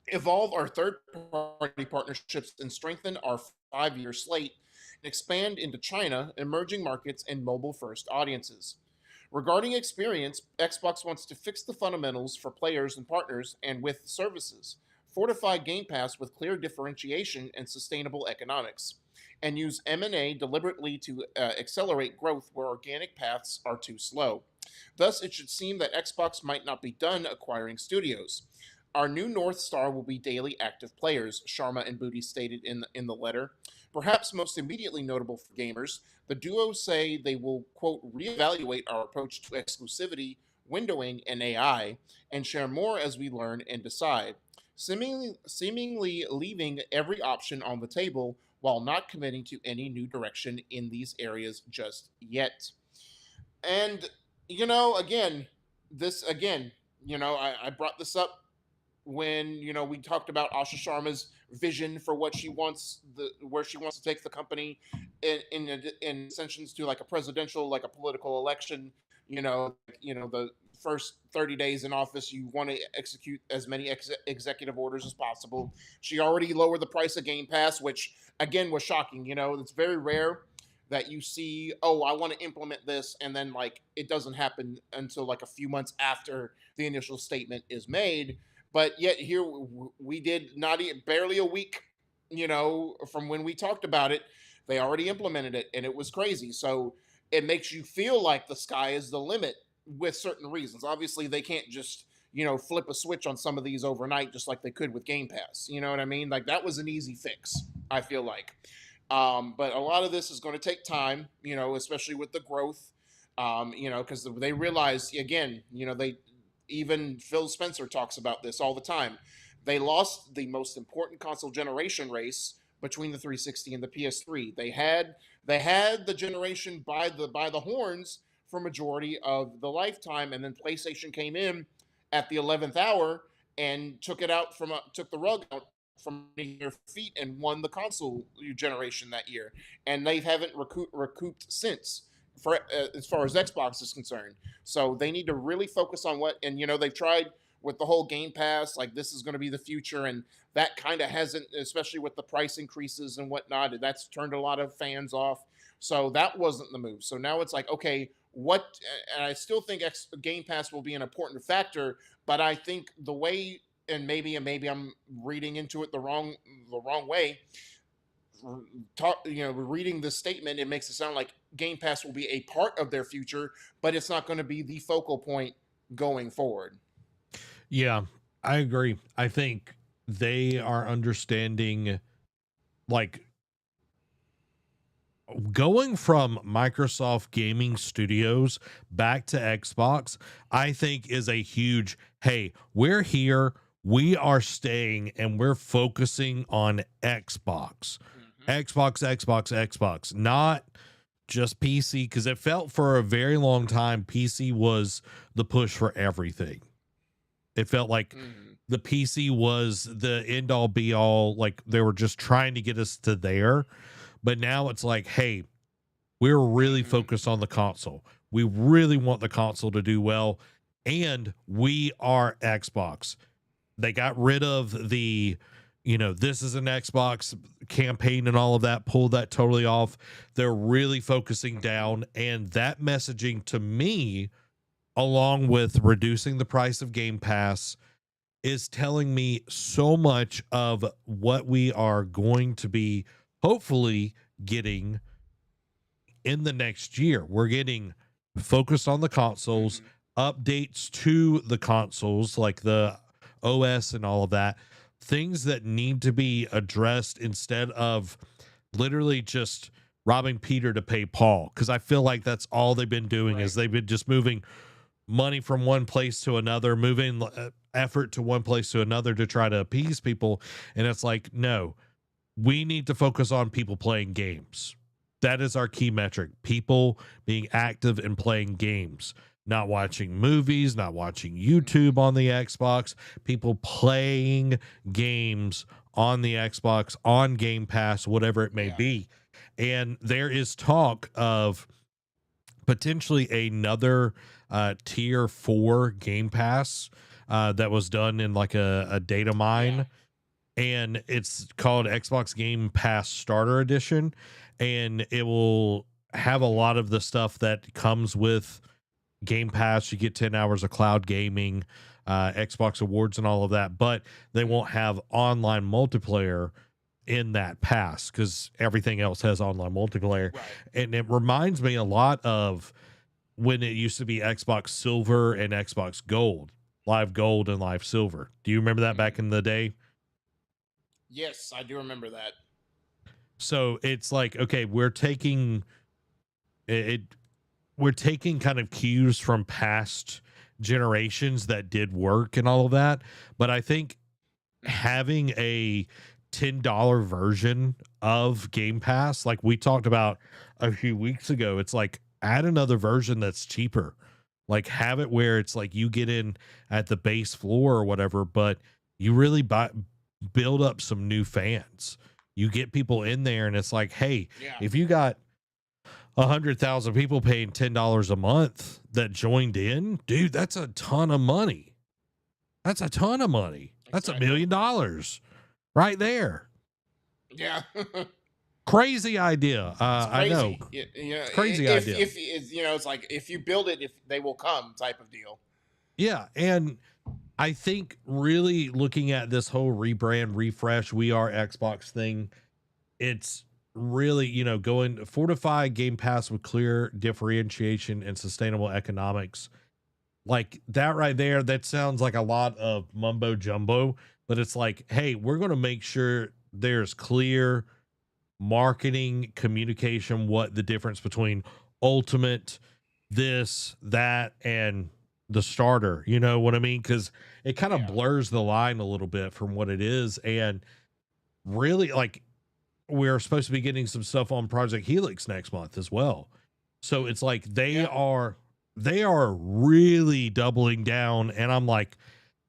evolve our third-party partnerships, and strengthen our 5-year slate, and expand into China, emerging markets, and mobile-first audiences. Regarding experience, Xbox wants to fix the fundamentals for players and partners and with services, fortify Game Pass with clear differentiation and sustainable economics, and use M&A deliberately to accelerate growth where organic paths are too slow. Thus, it should seem that Xbox might not be done acquiring studios. Our new North Star will be daily active players, Sharma and Booty stated in the letter. Perhaps most immediately notable for gamers, the duo say they will, quote, reevaluate our approach to exclusivity, windowing, and AI, and share more as we learn and decide, seemingly leaving every option on the table while not committing to any new direction in these areas just yet. And, I brought this up when we talked about Asha Sharma's vision for what she wants where she wants to take the company in ascensions to like a presidential, like a political election. The first 30 days in office, you want to execute as many executive orders as possible. She already lowered the price of Game Pass, which again was shocking. It's very rare that you see, oh, I want to implement this, and then like it doesn't happen until like a few months after the initial statement is made. But yet here we did not barely a week, from when we talked about it, they already implemented it, and it was crazy. So it makes you feel like the sky is the limit with certain reasons. Obviously, they can't just flip a switch on some of these overnight, just like they could with Game Pass. You know what I mean? Like that was an easy fix, I feel like. But a lot of this is going to take time, especially with the growth, because they realize, again, they even Phil Spencer talks about this all the time. They lost the most important console generation race between the 360 and the PS3. They had the generation by the horns for majority of the lifetime, and then PlayStation came in at the 11th hour and took the rug out from their feet and won the console generation that year, and they haven't recouped since. For as far as Xbox is concerned, so they need to really focus on what, and they've tried with the whole Game Pass, like this is going to be the future, and that kind of hasn't, especially with the price increases and whatnot. That's turned a lot of fans off. So that wasn't the move. So now it's like, okay, what? And I still think Game Pass will be an important factor, but I think the way, and maybe I'm reading into it the wrong way. Reading this statement, it makes it sound like Game Pass will be a part of their future, but it's not going to be the focal point going forward. Yeah, I agree. I think they are understanding, like, going from Microsoft Gaming Studios back to Xbox, I think is a huge, hey, we're here, we are staying, and we're focusing on Xbox. Xbox, not just PC, because it felt for a very long time PC was the push for everything. It felt like the PC was the end all be all, like they were just trying to get us to there. But now it's like, hey, we're really focused on the console. We really want the console to do well, and we are Xbox. They got rid of the, this is an Xbox campaign and all of that, pulled that totally off. They're really focusing down, and that messaging to me, along with reducing the price of Game Pass, is telling me so much of what we are going to be hopefully getting in the next year. We're getting focused on the consoles, updates to the consoles, like the OS and all of that, things that need to be addressed instead of literally just robbing Peter to pay Paul. Because I feel like that's all they've been doing, is they've been just moving money from one place to another, moving effort to one place to another to try to appease people. And it's like, no, we need to focus on people playing games. That is our key metric. People being active and playing games, not watching movies, not watching YouTube on the Xbox, people playing games on the Xbox, on Game Pass, whatever it may be. And there is talk of potentially another tier 4 Game Pass that was done in like a data mine, and it's called Xbox Game Pass Starter Edition, and it will have a lot of the stuff that comes with Game Pass. You get 10 hours of cloud gaming, Xbox Awards and all of that, but they won't have online multiplayer in that pass because everything else has online multiplayer. And it reminds me a lot of when it used to be Xbox Silver and Xbox Gold, Live Gold and Live Silver. Do you remember that back in the day? Yes, I do remember that. So it's like, okay, we're taking kind of cues from past generations that did work and all of that. But I think having a $10 version of Game Pass, like we talked about a few weeks ago, it's like add another version that's cheaper. Like have it where it's like you get in at the base floor or whatever, but you really build up some new fans. You get people in there, and it's like, hey, if you got 100,000 people paying $10 a month that joined in, dude, that's a ton of money. That's a ton of money. That's $1 million right there. Yeah. Crazy idea. I know. Crazy idea. If it's like if you build it, if they will come type of deal. Yeah, and I think really looking at this whole rebrand, refresh, we are Xbox thing, it's really, going fortify Game Pass with clear differentiation and sustainable economics. Like that right there, that sounds like a lot of mumbo jumbo, but it's like, hey, we're going to make sure there's clear marketing communication, what the difference between Ultimate, this, that, and the starter. You know what I mean? Because it kind of Yeah. blurs the line a little bit from what it is, and really, like, we're supposed to be getting some stuff on Project Helix next month as well. So it's like Yeah. they are really doubling down, and I'm like,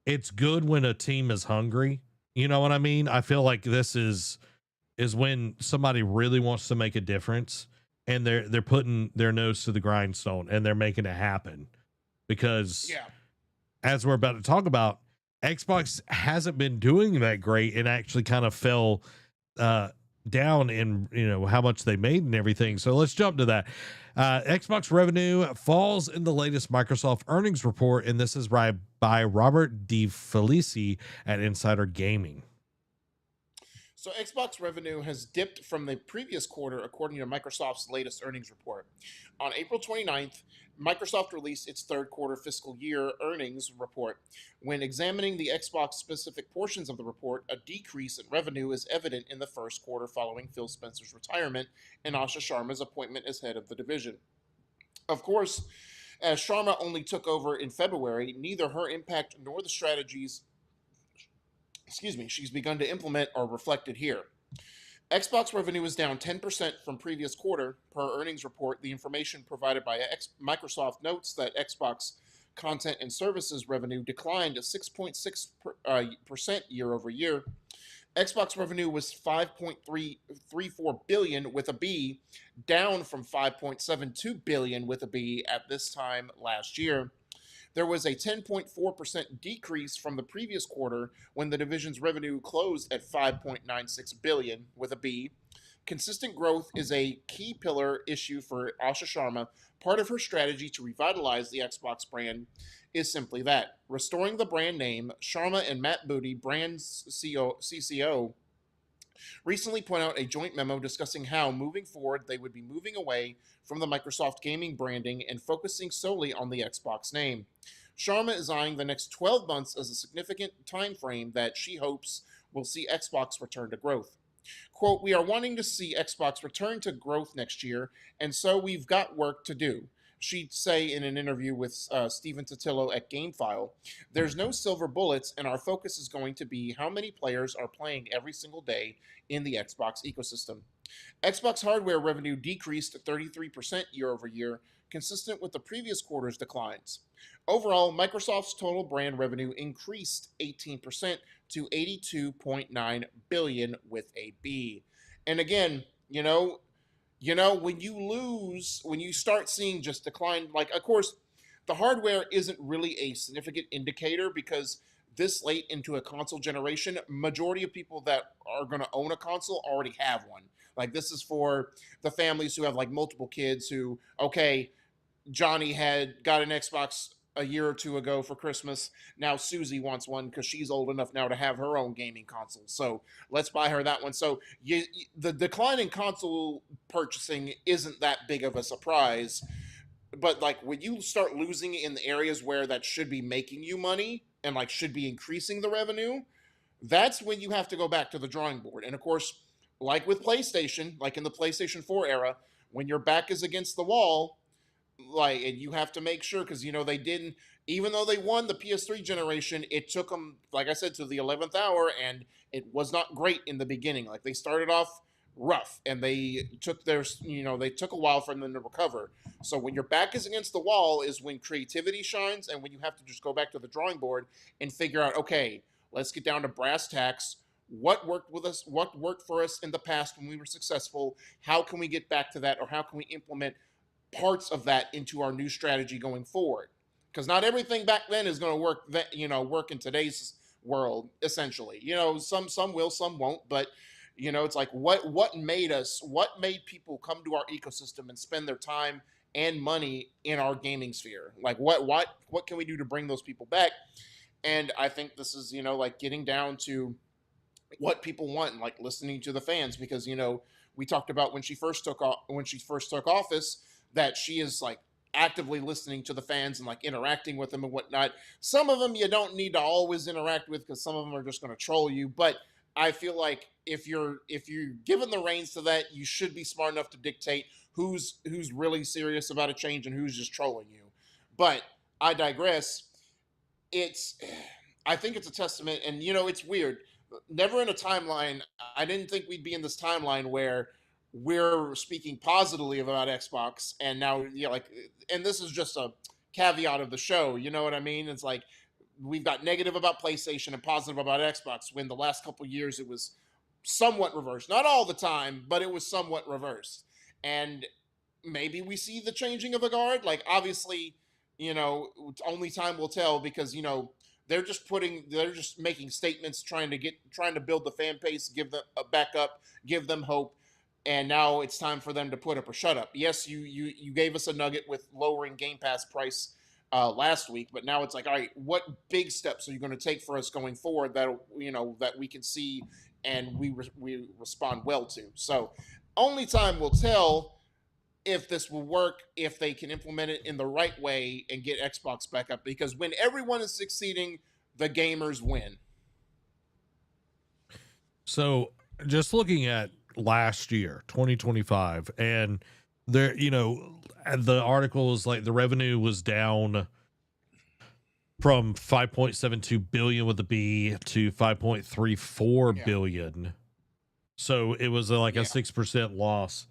it's good when a team is hungry. You know what I mean? I feel like this is when somebody really wants to make a difference, and they're putting their nose to the grindstone and they're making it happen. Because Yeah. as we're about to talk about, Xbox hasn't been doing that great and actually kind of fell uh down in, you know, how much they made and everything. So let's jump to that. Xbox revenue falls in the latest Microsoft earnings report, and this is by Robert DeFelici at Insider Gaming. So Xbox revenue has dipped from the previous quarter, according to Microsoft's latest earnings report. On April 29th, Microsoft released its third quarter fiscal year earnings report. When examining the Xbox specific portions of the report, a decrease in revenue is evident in the first quarter following Phil Spencer's retirement and Asha Sharma's appointment as head of the division. Of course, as Sharma only took over in February, neither her impact nor the strategies she's begun to implement are reflected here. Xbox revenue is down 10% from previous quarter per earnings report. The information provided by Microsoft notes that Xbox content and services revenue declined 6.6% year over year. Xbox revenue was 5.334 billion with a B, down from 5.72 billion with a B at this time last year. There was a 10.4% decrease from the previous quarter when the division's revenue closed at 5.96 billion with a B. Consistent growth is a key pillar issue for Asha Sharma. Part of her strategy to revitalize the Xbox brand is simply that, restoring the brand name. Sharma and Matt Booty, brand's CCO, recently put out a joint memo discussing how, moving forward, they would be moving away from the Microsoft gaming branding and focusing solely on the Xbox name. Sharma is eyeing the next 12 months as a significant time frame that she hopes will see Xbox return to growth. Quote, we are wanting to see Xbox return to growth next year, and so we've got work to do. She'd say in an interview with Stephen Totillo at GameFile, there's no silver bullets, and our focus is going to be how many players are playing every single day in the Xbox ecosystem. Xbox hardware revenue decreased 33% year over year, consistent with the previous quarter's declines. Overall, Microsoft's total brand revenue increased 18% to 82.9 billion with a B. And again, when you start seeing just decline, like, of course, the hardware isn't really a significant indicator because this late into a console generation, majority of people that are going to own a console already have one. Like, this is for the families who have like multiple kids who, okay, Johnny had got an Xbox a year or two ago for Christmas. Now Susie wants one because she's old enough now to have her own gaming console. So let's buy her that one. So the decline in console purchasing isn't that big of a surprise. But like when you start losing in the areas where that should be making you money and like should be increasing the revenue, that's when you have to go back to the drawing board. And of course, like with PlayStation, like in the PlayStation 4 era, when your back is against the wall, like, and you have to make sure because they didn't, even though they won the PS3 generation, it took them, like I said, to the 11th hour, and it was not great in the beginning. Like, they started off rough and they took they took a while for them to recover. So when your back is against the wall is when creativity shines, and when you have to just go back to the drawing board and figure out, okay, let's get down to brass tacks. What worked with us, what worked for us in the past when we were successful, how can we get back to that, or how can we implement parts of that into our new strategy going forward? Because not everything back then is going to work in today's world. Essentially, some will, some won't. But it's like what made people come to our ecosystem and spend their time and money in our gaming sphere? Like what can we do to bring those people back? And I think this is like getting down to what people want and like listening to the fans, because we talked about when she first took office that she is like actively listening to the fans and like interacting with them and whatnot. Some of them you don't need to always interact with because some of them are just going to troll you. But I feel like if you're given the reins to that, you should be smart enough to dictate who's really serious about a change and who's just trolling you. But I digress. It's I think it's a testament, and it's weird. Never in a timeline, I didn't think we'd be in this timeline where we're speaking positively about Xbox, and now and this is just a caveat of the show. You know what I mean? It's like we've got negative about PlayStation and positive about Xbox. When the last couple years it was somewhat reversed, not all the time, but it was somewhat reversed, and maybe we see the changing of the guard. Like, obviously, only time will tell, because they're just making statements, trying to build the fan base, give them a backup, give them hope, and now it's time for them to put up or shut up. Yes, you gave us a nugget with lowering Game Pass price last week, but now it's like, all right, what big steps are you going to take for us going forward that we can see and we respond well to? So only time will tell if this will work, if they can implement it in the right way and get Xbox back up. Because when everyone is succeeding, the gamers win. So just looking at last year, 2025, and there, the article is like the revenue was down from 5.72 billion with a B to 5.34 Yeah. billion. So it was like a 6% loss.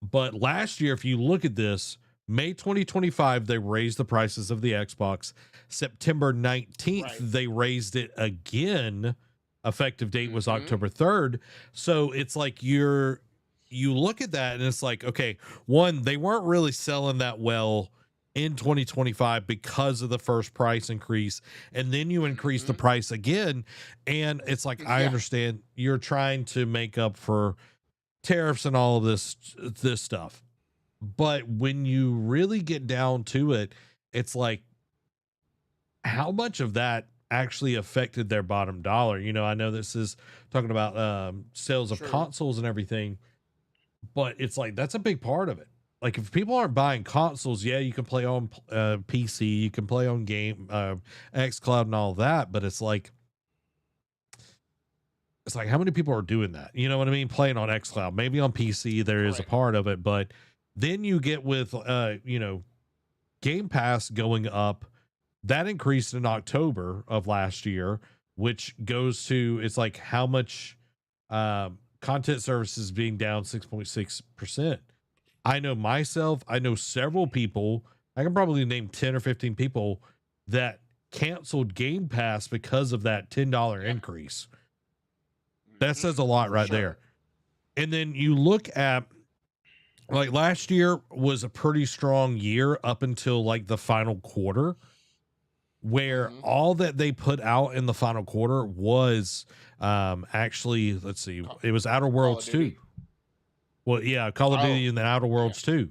But last year, if you look at this, May 2025, they raised the prices of the Xbox. September 19th, Right. they raised it again. Effective date was October 3rd. So it's like you look at that and it's like, okay, one, they weren't really selling that well in 2025 because of the first price increase. And then you increase the price again. And it's like, I understand you're trying to make up for tariffs and all of this stuff, but when you really get down to it, it's like, how much of that actually affected their bottom dollar? I know this is talking about sales of consoles and everything, but it's like, that's a big part of it. Like, if people aren't buying consoles, yeah, you can play on PC, you can play on xCloud and all that, but it's like how many people are doing that? You know what I mean? Playing on xCloud, maybe on PC, there is a part of it, but then you get with, Game Pass going up. That increased in October of last year, which goes to, it's like, how much content services being down 6.6%. I know myself, I know several people, I can probably name 10 or 15 people that canceled Game Pass because of that $10 increase. That says a lot right there. And then you look at, like, last year was a pretty strong year up until like the final quarter, where all that they put out in the final quarter was actually, let's see, it was Outer Worlds 2. Well, yeah, Call of Duty and the Outer Worlds 2.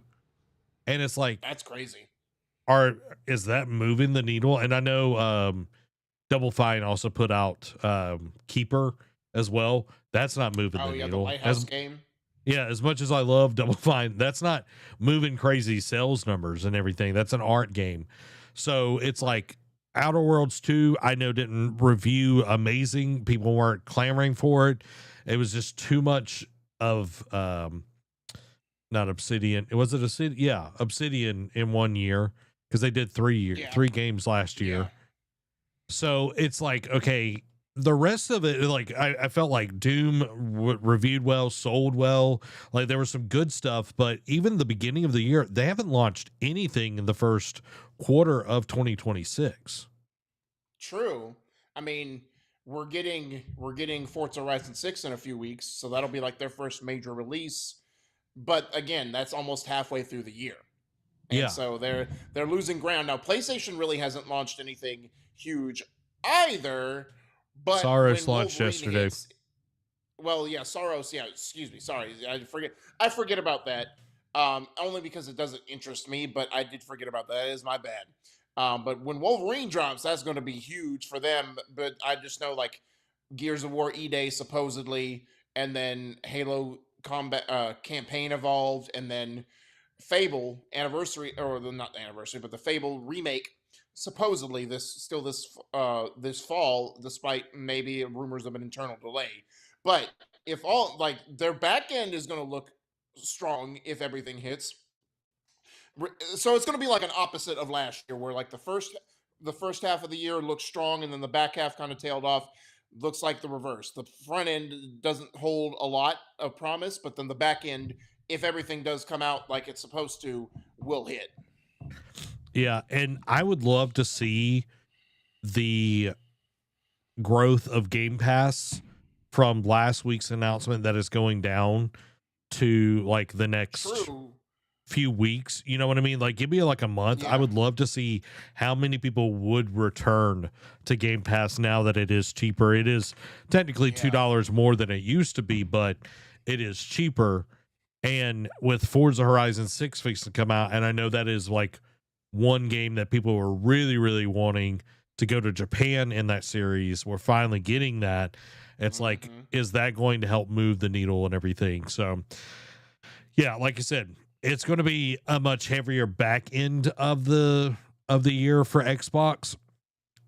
And it's like, that's crazy. Is that moving the needle? And I know Double Fine also put out Keeper as well. That's not moving the needle. The Lighthouse game. Yeah, as much as I love Double Fine, that's not moving crazy sales numbers and everything. That's an art game. So it's like, Outer Worlds 2, I know, didn't review amazing. People weren't clamoring for it. It was just too much of not Obsidian. Was it Obsidian? Yeah, Obsidian in 1 year, because they did 3 games last year. Yeah. So it's like, okay, the rest of it, like, I felt like Doom reviewed well, sold well. Like, there was some good stuff, but even the beginning of the year, they haven't launched anything in the first quarter of 2026. True. I mean, we're getting Forza Horizon 6 in a few weeks, so that'll be like their first major release. But again, that's almost halfway through the year. And so they're losing ground. Now, PlayStation really hasn't launched anything huge either. But Soros launched yesterday. Soros. Yeah, excuse me. Sorry, I forget about that. Only because it doesn't interest me. But I did forget about that. It is my bad. But when Wolverine drops, that's going to be huge for them. But I just know, like, Gears of War E-Day supposedly, and then Halo Combat Campaign Evolved, and then Fable Anniversary, or not the anniversary, but the Fable remake supposedly this fall, despite maybe rumors of an internal delay. But if all, like, their back end is going to look strong if everything hits. So it's going to be like an opposite of last year, where like the first half of the year looks strong, and then the back half kind of tailed off. Looks like the reverse. The front end doesn't hold a lot of promise, but then the back end, if everything does come out like it's supposed to, will hit. Yeah, and I would love to see the growth of Game Pass from last week's announcement that is going down to like the next True. few weeks. You know what I mean? Like, give me like a month. I Yeah. would love to see how many people would return to Game Pass now that it is cheaper. It is technically Yeah. $2 more than it used to be, but it is cheaper. And with Forza Horizon 6 fixing to come out, and I know that is like one game that people were really, really wanting to go to Japan in that series. We're finally getting that. It's like, is that going to help move the needle and everything? So, yeah, like I said, it's going to be a much heavier back end of the year for Xbox,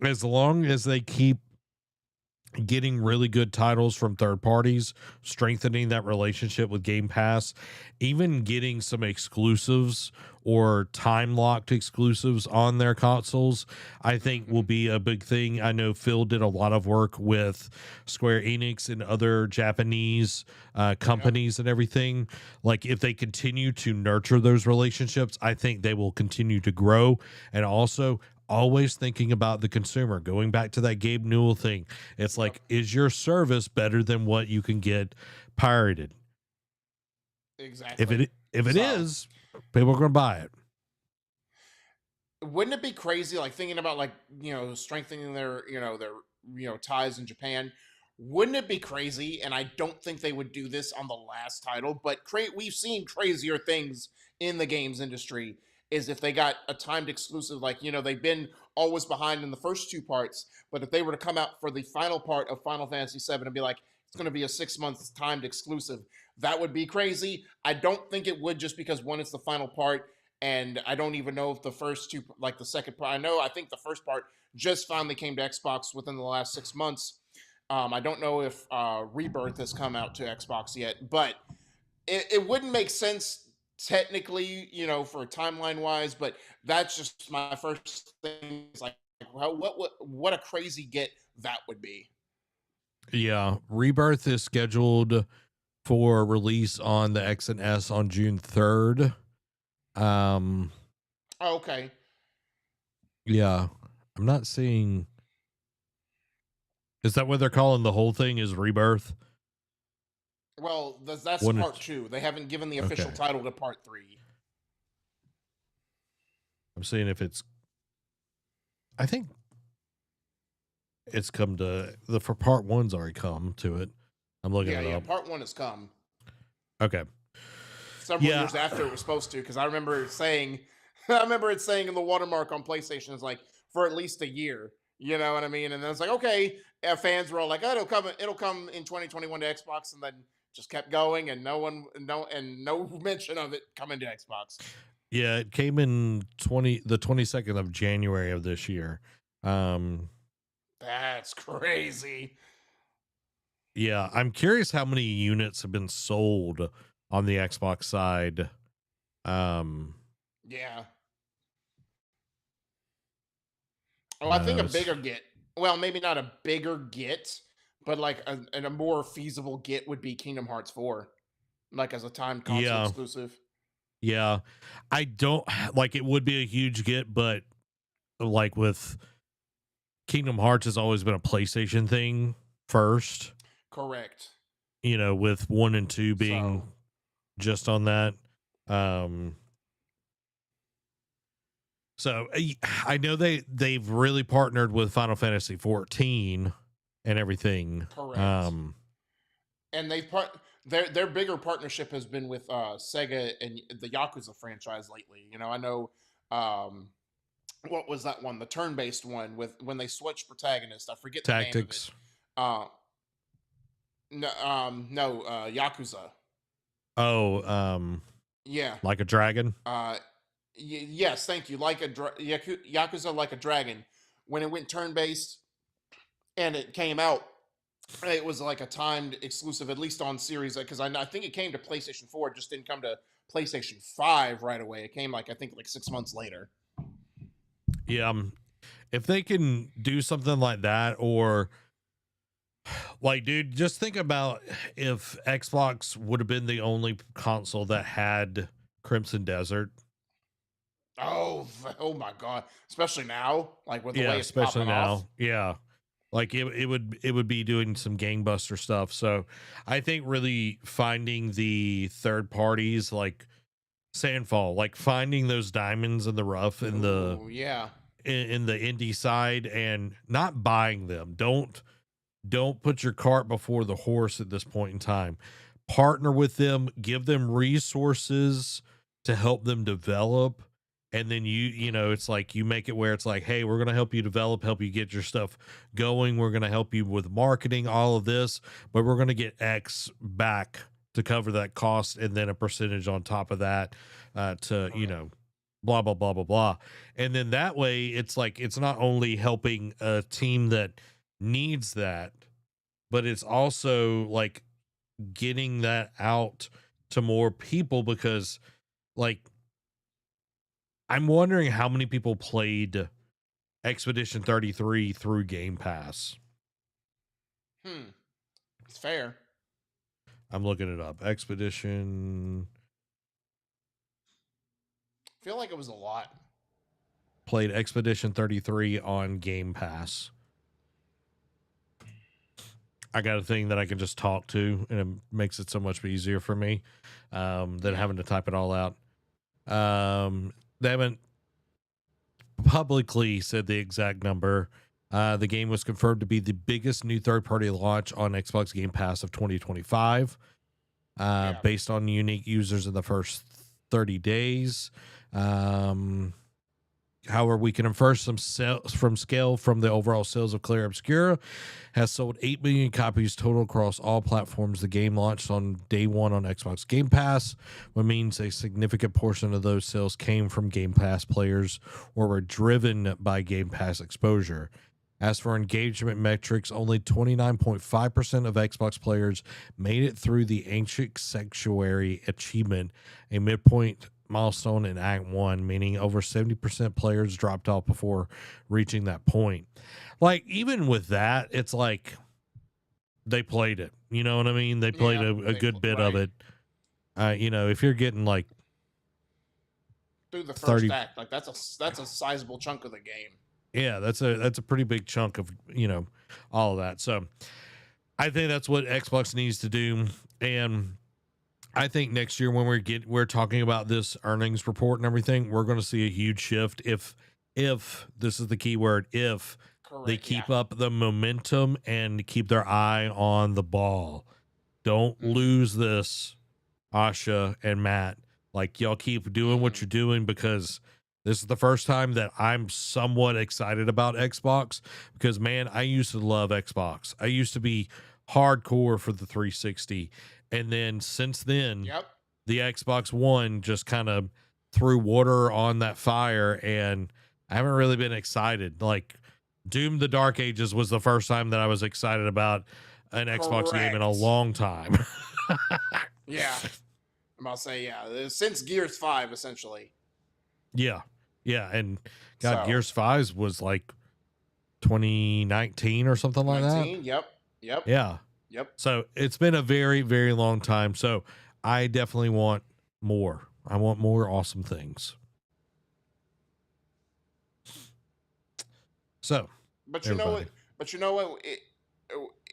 as long as they keep getting really good titles from third parties, strengthening that relationship with Game Pass, even getting some exclusives or time locked exclusives on their consoles, I think will be a big thing. I know Phil did a lot of work with Square Enix and other Japanese companies and everything. Like, if they continue to nurture those relationships, I think they will continue to grow. And also, always thinking about the consumer, going back to that Gabe Newell thing. It's like, is your service better than what you can get pirated? Exactly. If it is, people are going to buy it. Wouldn't it be crazy, like thinking about like strengthening their ties in Japan? Wouldn't it be crazy? And I don't think they would do this on the last title, but we've seen crazier things in the games industry. Is if they got a timed exclusive, like they've been always behind in the first two parts, but if they were to come out for the final part of Final Fantasy VII and be like, it's going to be a 6 month timed exclusive, that would be crazy. I don't think it would, just because one, it's the final part, and I don't even know if the first two, like the second part, I think the first part just finally came to Xbox within the last 6 months. I don't know if Rebirth has come out to Xbox yet, but it wouldn't make sense technically, for timeline wise. But that's just my first thing. It's like, what a crazy get that would be. Yeah, Rebirth is scheduled for release on the X and S on June 3rd. Oh, okay. Yeah, I'm not seeing. Is that what they're calling the whole thing? Is Rebirth? Well, that's When part two. They haven't given the official Okay. title to part three. I'm seeing if it's. I think it's come to for part one's already come to it. I'm looking it up. Part one has come Okay. several years after it was supposed to, because I remember it saying in the watermark on PlayStation is like for at least a year. You know what I mean? And then it's like, okay, fans were all like, oh, it'll come in 2021 to Xbox, and then just kept going, and no mention of it coming to Xbox. Yeah, it came in the 22nd of January of this year. That's crazy. Yeah, I'm curious how many units have been sold on the Xbox side. Yeah. Oh, I think a bigger get. Well, maybe not a bigger get, but like a more feasible get would be Kingdom Hearts 4, like as a timed console exclusive. Yeah, I don't like it would be a huge get, but like with Kingdom Hearts has always been a PlayStation thing first. Correct. With 1 and 2 being just on that. So I know they've really partnered with Final Fantasy 14 and everything. Correct. And their bigger partnership has been with Sega and the Yakuza franchise lately. I know what was that one? The turn-based one with when they switched protagonists. I forget Tactics. the name of it. No, Yakuza. Oh, yeah, like a dragon. Yes, thank you. Like Yakuza, like a dragon. When it went turn-based and it came out, it was like a timed exclusive, at least on series, because I think it came to PlayStation 4. It just didn't come to PlayStation 5 right away. It came like I think like 6 months later. Yeah, if they can do something like that, or like, dude, just think about if Xbox would have been the only console that had Crimson Desert. Oh my god! Especially now, like with the Yeah, way it's especially popping off. now. Yeah. Like it would be doing some gangbuster stuff. So I think really finding the third parties like Sandfall, like finding those diamonds in the rough in the Ooh, yeah. in the indie side and not buying them. Don't put your cart before the horse at this point in time. Partner with them, give them resources to help them develop. And then it's like you make it where it's like, hey, we're going to help you develop, help you get your stuff going. We're going to help you with marketing, all of this, but we're going to get X back to cover that cost and then a percentage on top of that to, blah, blah, blah, blah, blah. And then that way it's like, it's not only helping a team that needs that, but it's also like getting that out to more people because like I'm wondering how many people played Expedition 33 through Game Pass. It's fair. I'm looking it up. Expedition I feel like it was a lot. played Expedition 33 on Game Pass. I got a thing that I can just talk to, and it makes it so much easier for me than having to type it all out. They haven't publicly said the exact number. The game was confirmed to be the biggest new third-party launch on Xbox Game Pass of 2025, based on unique users in the first 30 days. However, we can infer some sales from scale from the overall sales of Clair Obscura. Has sold 8 million copies total across all platforms. The game launched on day one on Xbox Game Pass, which means a significant portion of those sales came from Game Pass players or were driven by Game Pass exposure. As for engagement metrics, only 29.5% of Xbox players made it through the Ancient Sanctuary achievement, a midpoint milestone in Act 1, meaning over 70% players dropped off before reaching that point. Like, even with that, it's like they played it. You know what I mean? They played a good bit of it. If you're getting like through the first 30 act, like that's a sizable chunk of the game. Yeah, that's a pretty big chunk of, all of that. So I think that's what Xbox needs to do. And I think next year when we're talking about this earnings report and everything, we're going to see a huge shift if this is the key word, if Correct, they keep up the momentum and keep their eye on the ball. Don't lose this, Asha and Matt. Like, y'all keep doing what you're doing, because this is the first time that I'm somewhat excited about Xbox, because, man, I used to love Xbox. I used to be hardcore for the 360. And then since then, the Xbox One just kind of threw water on that fire, and I haven't really been excited. Like, Doom the Dark Ages was the first time that I was excited about an Xbox game in a long time. Yeah. I'm about to say, since Gears 5, essentially. Yeah. And God, Gears 5 was like 2019 or something like that. Yep. Yeah. Yep. So it's been a very, very long time. So I definitely want more. I want more awesome things. So, but you know what?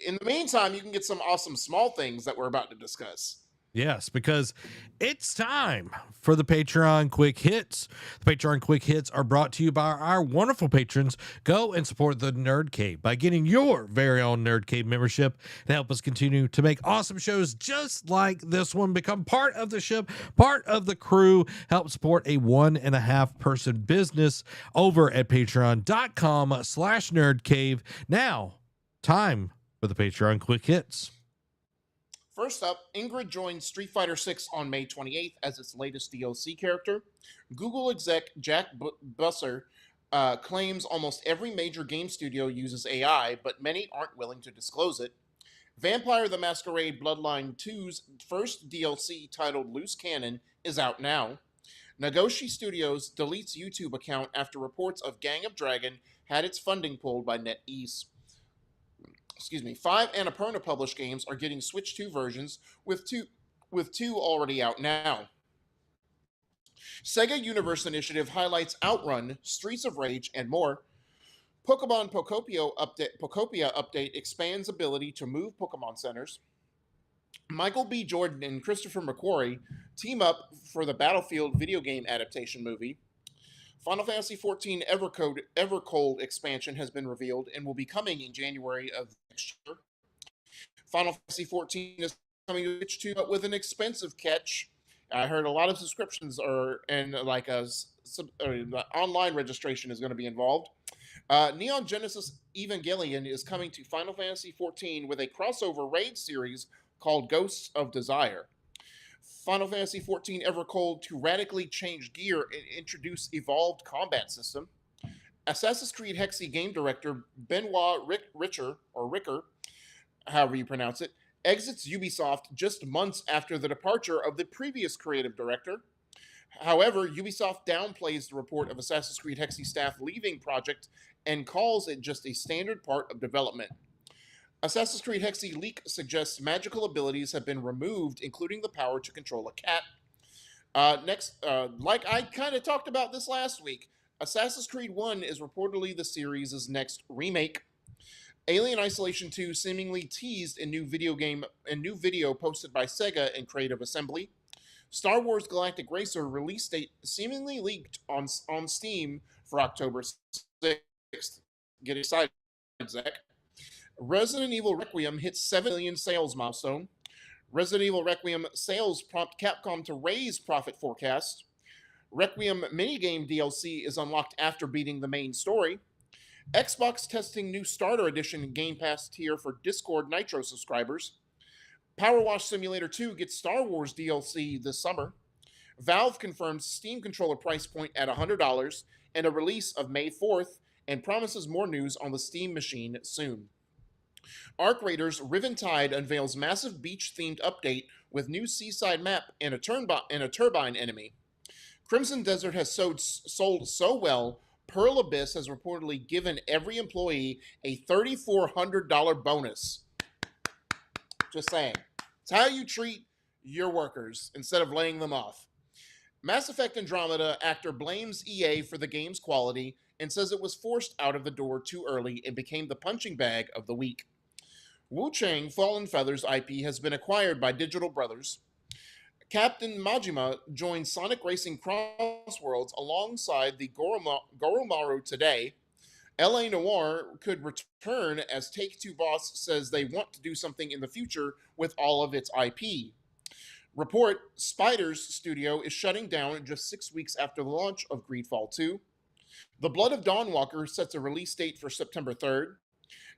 In the meantime, you can get some awesome small things that we're about to discuss. Yes, because it's time for the Patreon Quick Hits. The Patreon Quick Hits are brought to you by our wonderful patrons. Go and support the Nerd Cave by getting your very own Nerd Cave membership and help us continue to make awesome shows just like this one. Become part of the ship, part of the crew. Help support a 1.5 person business over at patreon.com/nerdcave. Now, time for the Patreon Quick Hits. First up, Ingrid joins Street Fighter VI on May 28th as its latest DLC character. Google exec Jack Busser claims almost every major game studio uses AI, but many aren't willing to disclose it. Vampire the Masquerade Bloodline 2's first DLC, titled Loose Cannon, is out now. Nagoshi Studios deletes YouTube account after reports of Gang of Dragon had its funding pulled by NetEase. Excuse me. 5 Annapurna published games are getting Switch 2 versions, with two already out now. Sega Universe Initiative highlights Outrun, Streets of Rage, and more. Pokemon Pokopia update expands ability to move Pokemon centers. Michael B. Jordan and Christopher McQuarrie team up for the Battlefield video game adaptation movie. Final Fantasy XIV Evercold expansion has been revealed and will be coming in January of next year. Final Fantasy XIV is coming to Switch 2, but with an expensive catch. I heard a lot of subscriptions are and like online registration is going to be involved. Neon Genesis Evangelion is coming to Final Fantasy XIV with a crossover raid series called Ghosts of Desire. Final Fantasy XIV Evercold to radically change gear and introduce evolved combat system. Assassin's Creed Hexy game director Benoit Ricker, however you pronounce it, exits Ubisoft just months after the departure of the previous creative director. However, Ubisoft downplays the report of Assassin's Creed Hexy staff leaving project and calls it just a standard part of development. Assassin's Creed Hexy leak suggests magical abilities have been removed, including the power to control a cat. Like I kind of talked about this last week, Assassin's Creed 1 is reportedly the series' next remake. Alien Isolation 2 seemingly teased a new video posted by Sega and Creative Assembly. Star Wars Galactic Racer release date seemingly leaked on Steam for October 6th. Get excited, Zach. Resident Evil Requiem hits 7 million sales milestone. Resident Evil Requiem sales prompt Capcom to raise profit forecast. Requiem minigame DLC is unlocked after beating the main story. Xbox testing new Starter Edition Game Pass tier for Discord Nitro subscribers. Power Wash Simulator 2 gets Star Wars DLC this summer. Valve confirms Steam controller price point at $100 and a release of May 4th, and promises more news on the Steam machine soon. Arc Raiders Riven Tide unveils massive beach-themed update with new seaside map and a turbine enemy. Crimson Desert has sold so well, Pearl Abyss has reportedly given every employee a $3,400 bonus. Just saying. It's how you treat your workers instead of laying them off. Mass Effect Andromeda actor blames EA for the game's quality and says it was forced out of the door too early and became the punching bag of the week. Wu Chang Fallen Feathers IP has been acquired by Digital Brothers. Captain Majima joins Sonic Racing Crossworlds alongside the Goromaru today. LA Noire could return as Take-Two boss says they want to do something in the future with all of its IP. Report, Spiders Studio is shutting down just 6 weeks after the launch of Greedfall 2. The Blood of Dawnwalker sets a release date for September 3rd.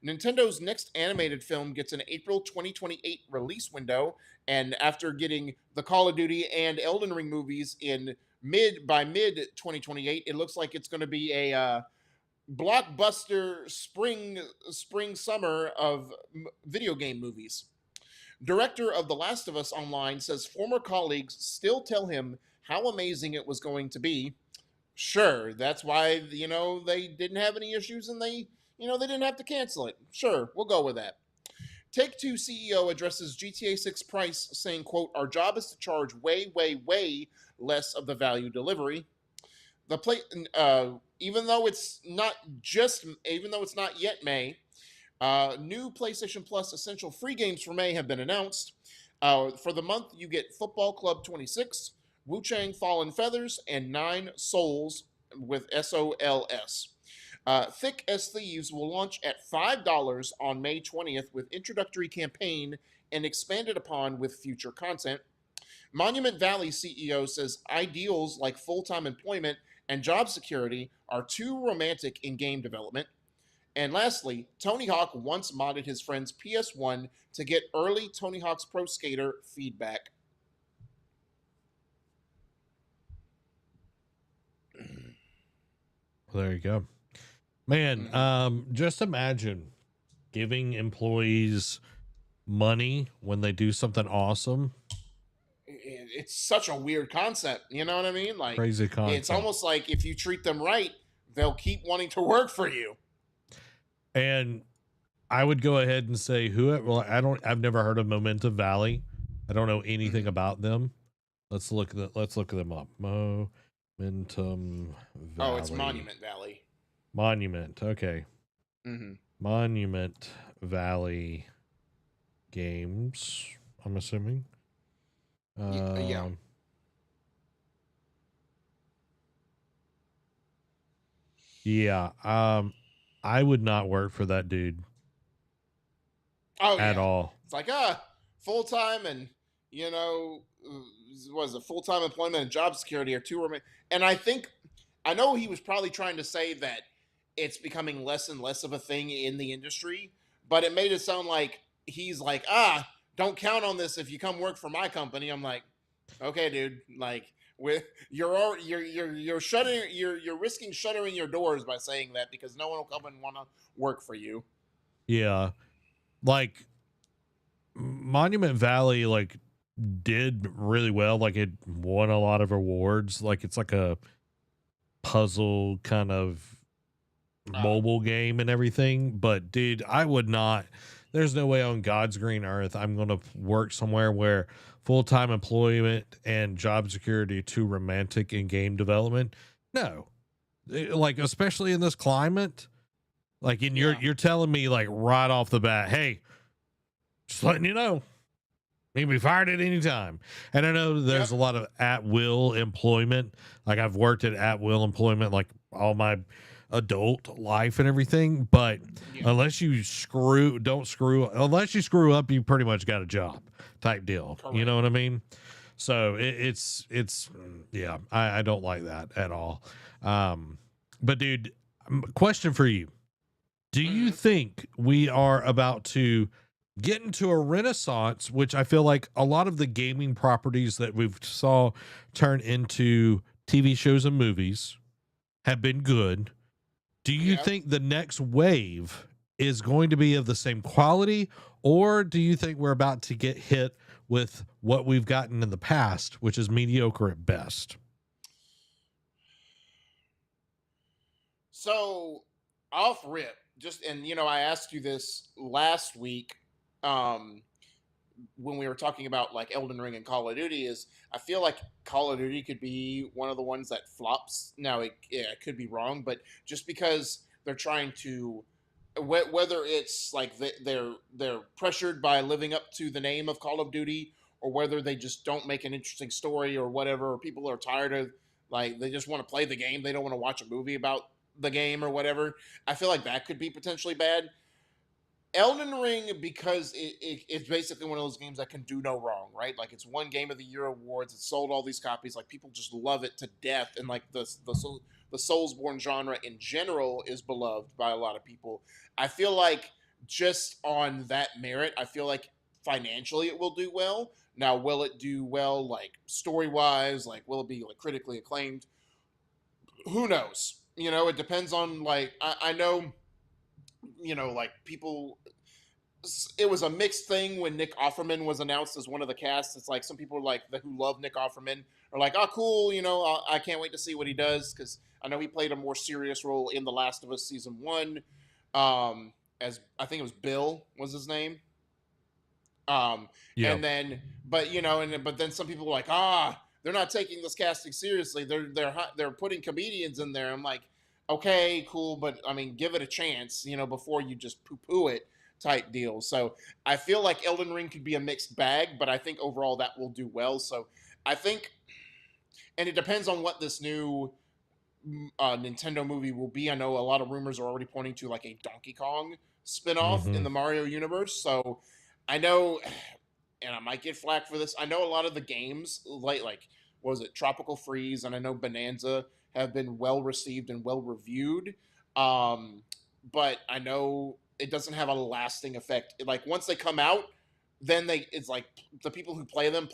Nintendo's next animated film gets an April 2028 release window, and after getting the Call of Duty and Elden Ring movies by mid 2028, it looks like it's going to be a blockbuster spring summer of video game movies. Director of The Last of Us Online says former colleagues still tell him how amazing it was going to be. Sure, that's why they didn't have any issues and they didn't have to cancel it. Sure, we'll go with that. Take-Two CEO addresses GTA 6 price, saying, quote, "Our job is to charge way, way, way less of the value delivery." Even though it's not yet May, new PlayStation Plus essential free games for May have been announced. For the month, you get Football Club 26, Wu Chang Fallen Feathers, and 9 Souls with SOLS. Thick as Thieves will launch at $5 on May 20th with introductory campaign and expanded upon with future content. Monument Valley CEO says ideals like full-time employment and job security are too romantic in game development. And lastly, Tony Hawk once modded his friend's PS1 to get early Tony Hawk's Pro Skater feedback. Well, there you go. Man, just imagine giving employees money when they do something awesome. It's such a weird concept. You know what I mean? Like, Crazy it's concept. almost like if you treat them right, they'll keep wanting to work for you. And I would go ahead and say well, I've never heard of Momentum Valley. I don't know anything about them. Let's look them up. Momentum Valley. Oh, it's Monument Valley. Monument. Okay. Mm-hmm. Monument Valley Games, I'm assuming. Yeah. Yeah. I would not work for that dude. Oh, at yeah. all. It's like, full time and, you know, was it full time employment and job security are two. And I know he was probably trying to say that it's becoming less and less of a thing in the industry, but it made it sound like he's like, don't count on this if you come work for my company. I'm like, okay, dude, like, with you're risking shuttering your doors by saying that, because no one will come and want to work for you. Yeah. Like Monument Valley did really well. Like it won a lot of awards. Like it's like a puzzle kind of mobile game and everything. But dude, I would not. There's no way on God's green earth I'm going to work somewhere where full-time employment and job security are too romantic in game development. No. Like especially in this climate, like you're telling me like right off the bat, hey, just letting you know, you can be fired at any time. And I know there's a lot of at will employment. Like I've worked at will employment like all my adult life and everything. But unless you screw up, you pretty much got a job type deal. Correct. You know what I mean? So it's yeah, I don't like that at all. But dude, question for you. Do you think we are about to get into a renaissance, which I feel like a lot of the gaming properties that we've saw turn into TV shows and movies have been good? Do you think the next wave is going to be of the same quality, or do you think we're about to get hit with what we've gotten in the past, which is mediocre at best? So, off rip, and I asked you this last week, when we were talking about like Elden Ring and Call of Duty, is I feel like Call of Duty could be one of the ones that flops. Now it could be wrong, but just because they're trying to, whether it's like they're pressured by living up to the name of Call of Duty, or whether they just don't make an interesting story or whatever, or people are tired of, like, they just want to play the game, they don't want to watch a movie about the game or whatever. I feel like that could be potentially bad. Elden Ring, because it's basically one of those games that can do no wrong, right? Like, it's won Game of the Year awards. It's sold all these copies. Like, people just love it to death, and like the Soulsborne genre in general is beloved by a lot of people. I feel like just on that merit, I feel like financially it will do well. Now, will it do well, like story wise? Like, will it be like critically acclaimed? Who knows? It depends on, like, I know, like people, it was a mixed thing when Nick Offerman was announced as one of the cast. It's like some people who love Nick Offerman are like, oh, cool, I can't wait to see what he does, because I know he played a more serious role in The Last of Us season 1, as I think it was Bill was his name. And then, but then some people were like, they're not taking this casting seriously. They're putting comedians in there. I'm like, okay, cool, but I mean, give it a chance, before you just poo-poo it, type deal. So I feel like Elden Ring could be a mixed bag, but I think overall that will do well. So I think, and it depends on what this new Nintendo movie will be. I know a lot of rumors are already pointing to like a Donkey Kong spinoff in the Mario universe. So I know, and I might get flack for this, I know a lot of the games, like what was it, Tropical Freeze, and I know Bonanza, have been well received and well reviewed. But I know it doesn't have a lasting effect. Like, once they come out, then it's like the people who play them,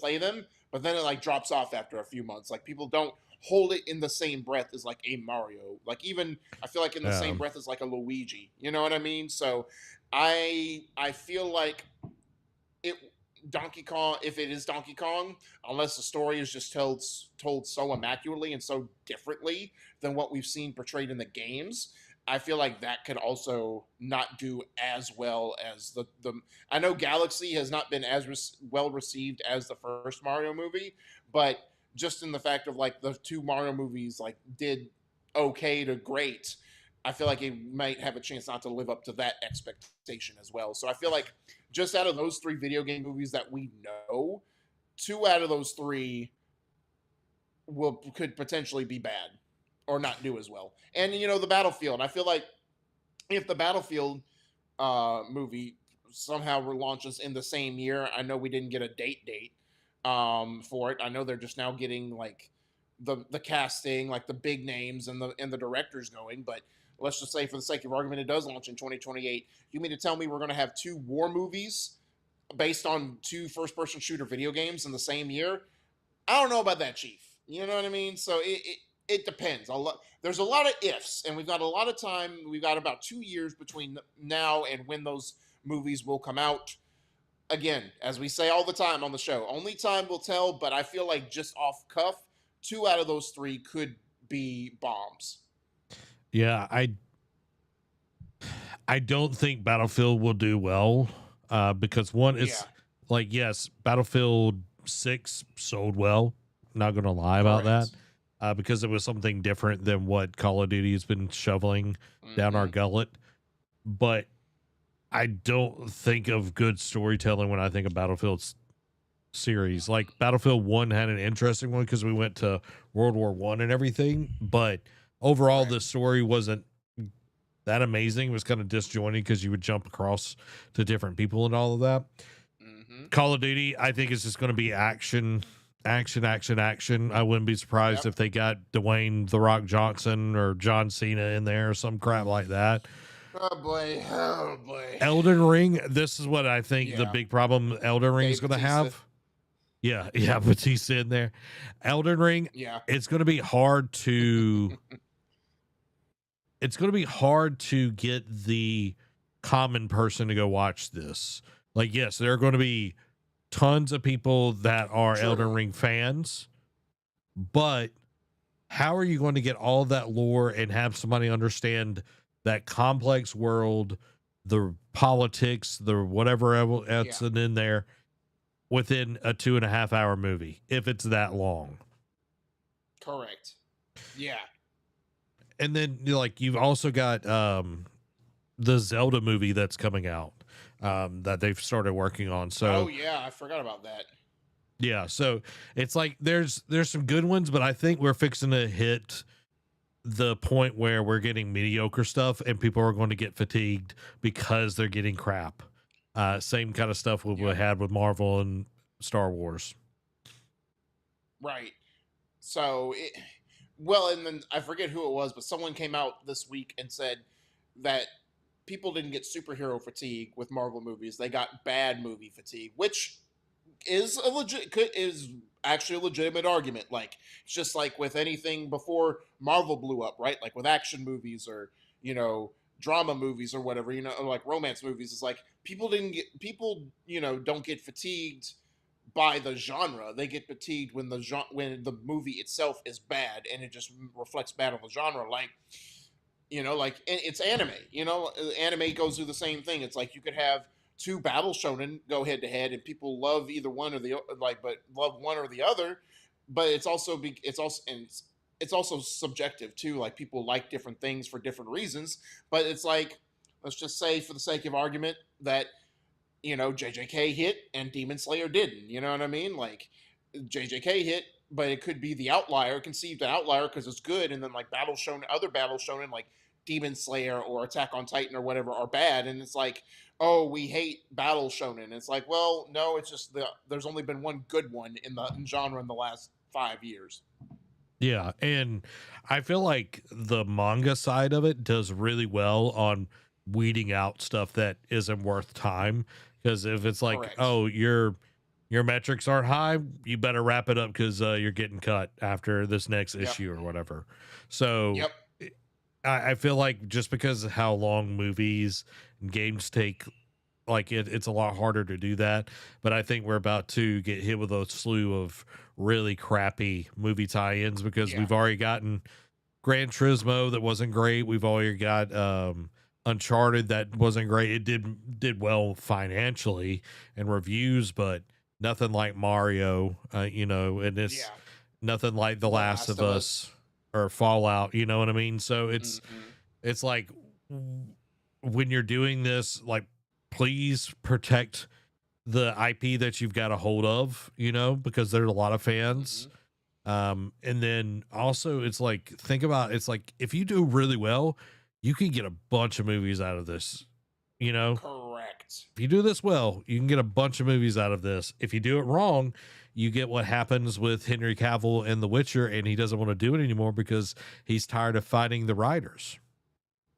but then it like drops off after a few months. Like, people don't hold it in the same breath as like a Mario. Like, even I feel like in the same breath as like a Luigi. You know what I mean? So I feel like Donkey Kong, if it is Donkey Kong, unless the story is just told so immaculately and so differently than what we've seen portrayed in the games, I feel like that could also not do as well as the. I know Galaxy has not been as well received as the first Mario movie, but just in the fact of like the two Mario movies like did okay to great, I feel like it might have a chance not to live up to that expectation as well. So I feel like just out of those three video game movies that we know, two out of those three could potentially be bad or not do as well. And the Battlefield, I feel like if the Battlefield movie somehow relaunches in the same year, I know we didn't get a date for it. I know they're just now getting like the casting, like the big names and the directors going, but let's just say for the sake of argument, it does launch in 2028. You mean to tell me we're going to have two war movies based on two first-person shooter video games in the same year? I don't know about that, Chief. You know what I mean? So it depends. There's a lot of ifs, and we've got a lot of time. We've got about 2 years between now and when those movies will come out. Again, as we say all the time on the show, only time will tell, but I feel like just off cuff, two out of those three could be bombs. Yeah, I don't think Battlefield will do well because one is like, yes, Battlefield 6 sold well. Not going to lie about that because it was something different than what Call of Duty has been shoveling down our gullet. But I don't think of good storytelling when I think of Battlefield's series. Like Battlefield 1 had an interesting one because we went to World War I and everything, but overall the story wasn't that amazing. It was kind of disjointed because you would jump across to different people and all of that. Call of Duty, I think, is just going to be action. I wouldn't be surprised if they got Dwayne "The Rock" Johnson or John Cena in there or some crap like that. Oh boy. Elden Ring, this is what I think the big problem Elden Ring is going to have. Yeah, Batista in there. Elden Ring, it's going to be hard to it's going to be hard to get the common person to go watch this. Like, yes, there are going to be tons of people that are Elden Ring fans, but how are you going to get all of that lore and have somebody understand that complex world, the politics, the whatever else in there within a 2.5 hour movie, if it's that long? Correct. Yeah. And then like you've also got the Zelda movie that's coming out that they've started working on. So I forgot about that. Yeah, so it's like there's some good ones, but I think we're fixing to hit the point where we're getting mediocre stuff and people are going to get fatigued because they're getting crap. Same kind of stuff we had with Marvel and Star Wars. Right. So and then I forget who it was, but someone came out this week and said that people didn't get superhero fatigue with Marvel movies. They got bad movie fatigue, which is actually a legitimate argument. Like, it's just like with anything before Marvel blew up, right? Like with action movies or, drama movies or whatever, or like romance movies. It's like people don't get fatigued by the genre. They get fatigued when the movie itself is bad and it just reflects bad on the genre. Like, it's anime. Anime goes through the same thing. It's like you could have two battle shonen go head to head, and people love either one or but love one or the other. But it's also subjective too. Like people like different things for different reasons. But it's like, let's just say for the sake of argument that JJK hit and Demon Slayer didn't. You know what I mean? Like JJK hit, but it could be the outlier, conceived an outlier because it's good, and then like other battle shonen like Demon Slayer or Attack on Titan or whatever are bad, and it's like, oh, we hate battle shonen. It's like, well, no, it's just there's only been one good one in the genre in the last 5 years. Yeah, and I feel like the manga side of it does really well on weeding out stuff that isn't worth time, because if it's like, correct, oh, your metrics aren't high, you better wrap it up because you're getting cut after this next issue or whatever. So I feel like just because of how long movies and games take Like it's a lot harder to do that. But I think we're about to get hit with a slew of really crappy movie tie-ins because we've already gotten Gran Turismo that wasn't great. We've already got Uncharted that wasn't great. It did well financially and reviews, but nothing like Mario, and it's nothing like The Last of Us or Fallout, you know what I mean? So it's like when you're doing this, like, please protect the IP that you've got a hold of, because there's a lot of fans. And then also it's like, think about, it's like, if you do really well, you can get a bunch of movies out of this, Correct. If you do this well, you can get a bunch of movies out of this. If you do it wrong, you get what happens with Henry Cavill in The Witcher, and he doesn't want to do it anymore because he's tired of fighting the writers.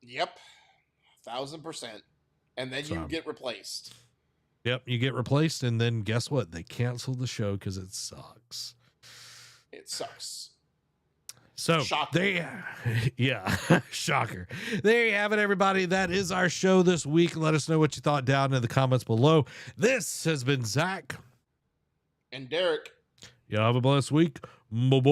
Yep. 1000%. And then you get replaced. Yep, you get replaced, and then guess what? They cancel the show because it sucks. It sucks. So shocker. Shocker. There you have it, everybody. That is our show this week. Let us know what you thought down in the comments below. This has been Zach and Derek. Y'all have a blessed week. Bye-bye.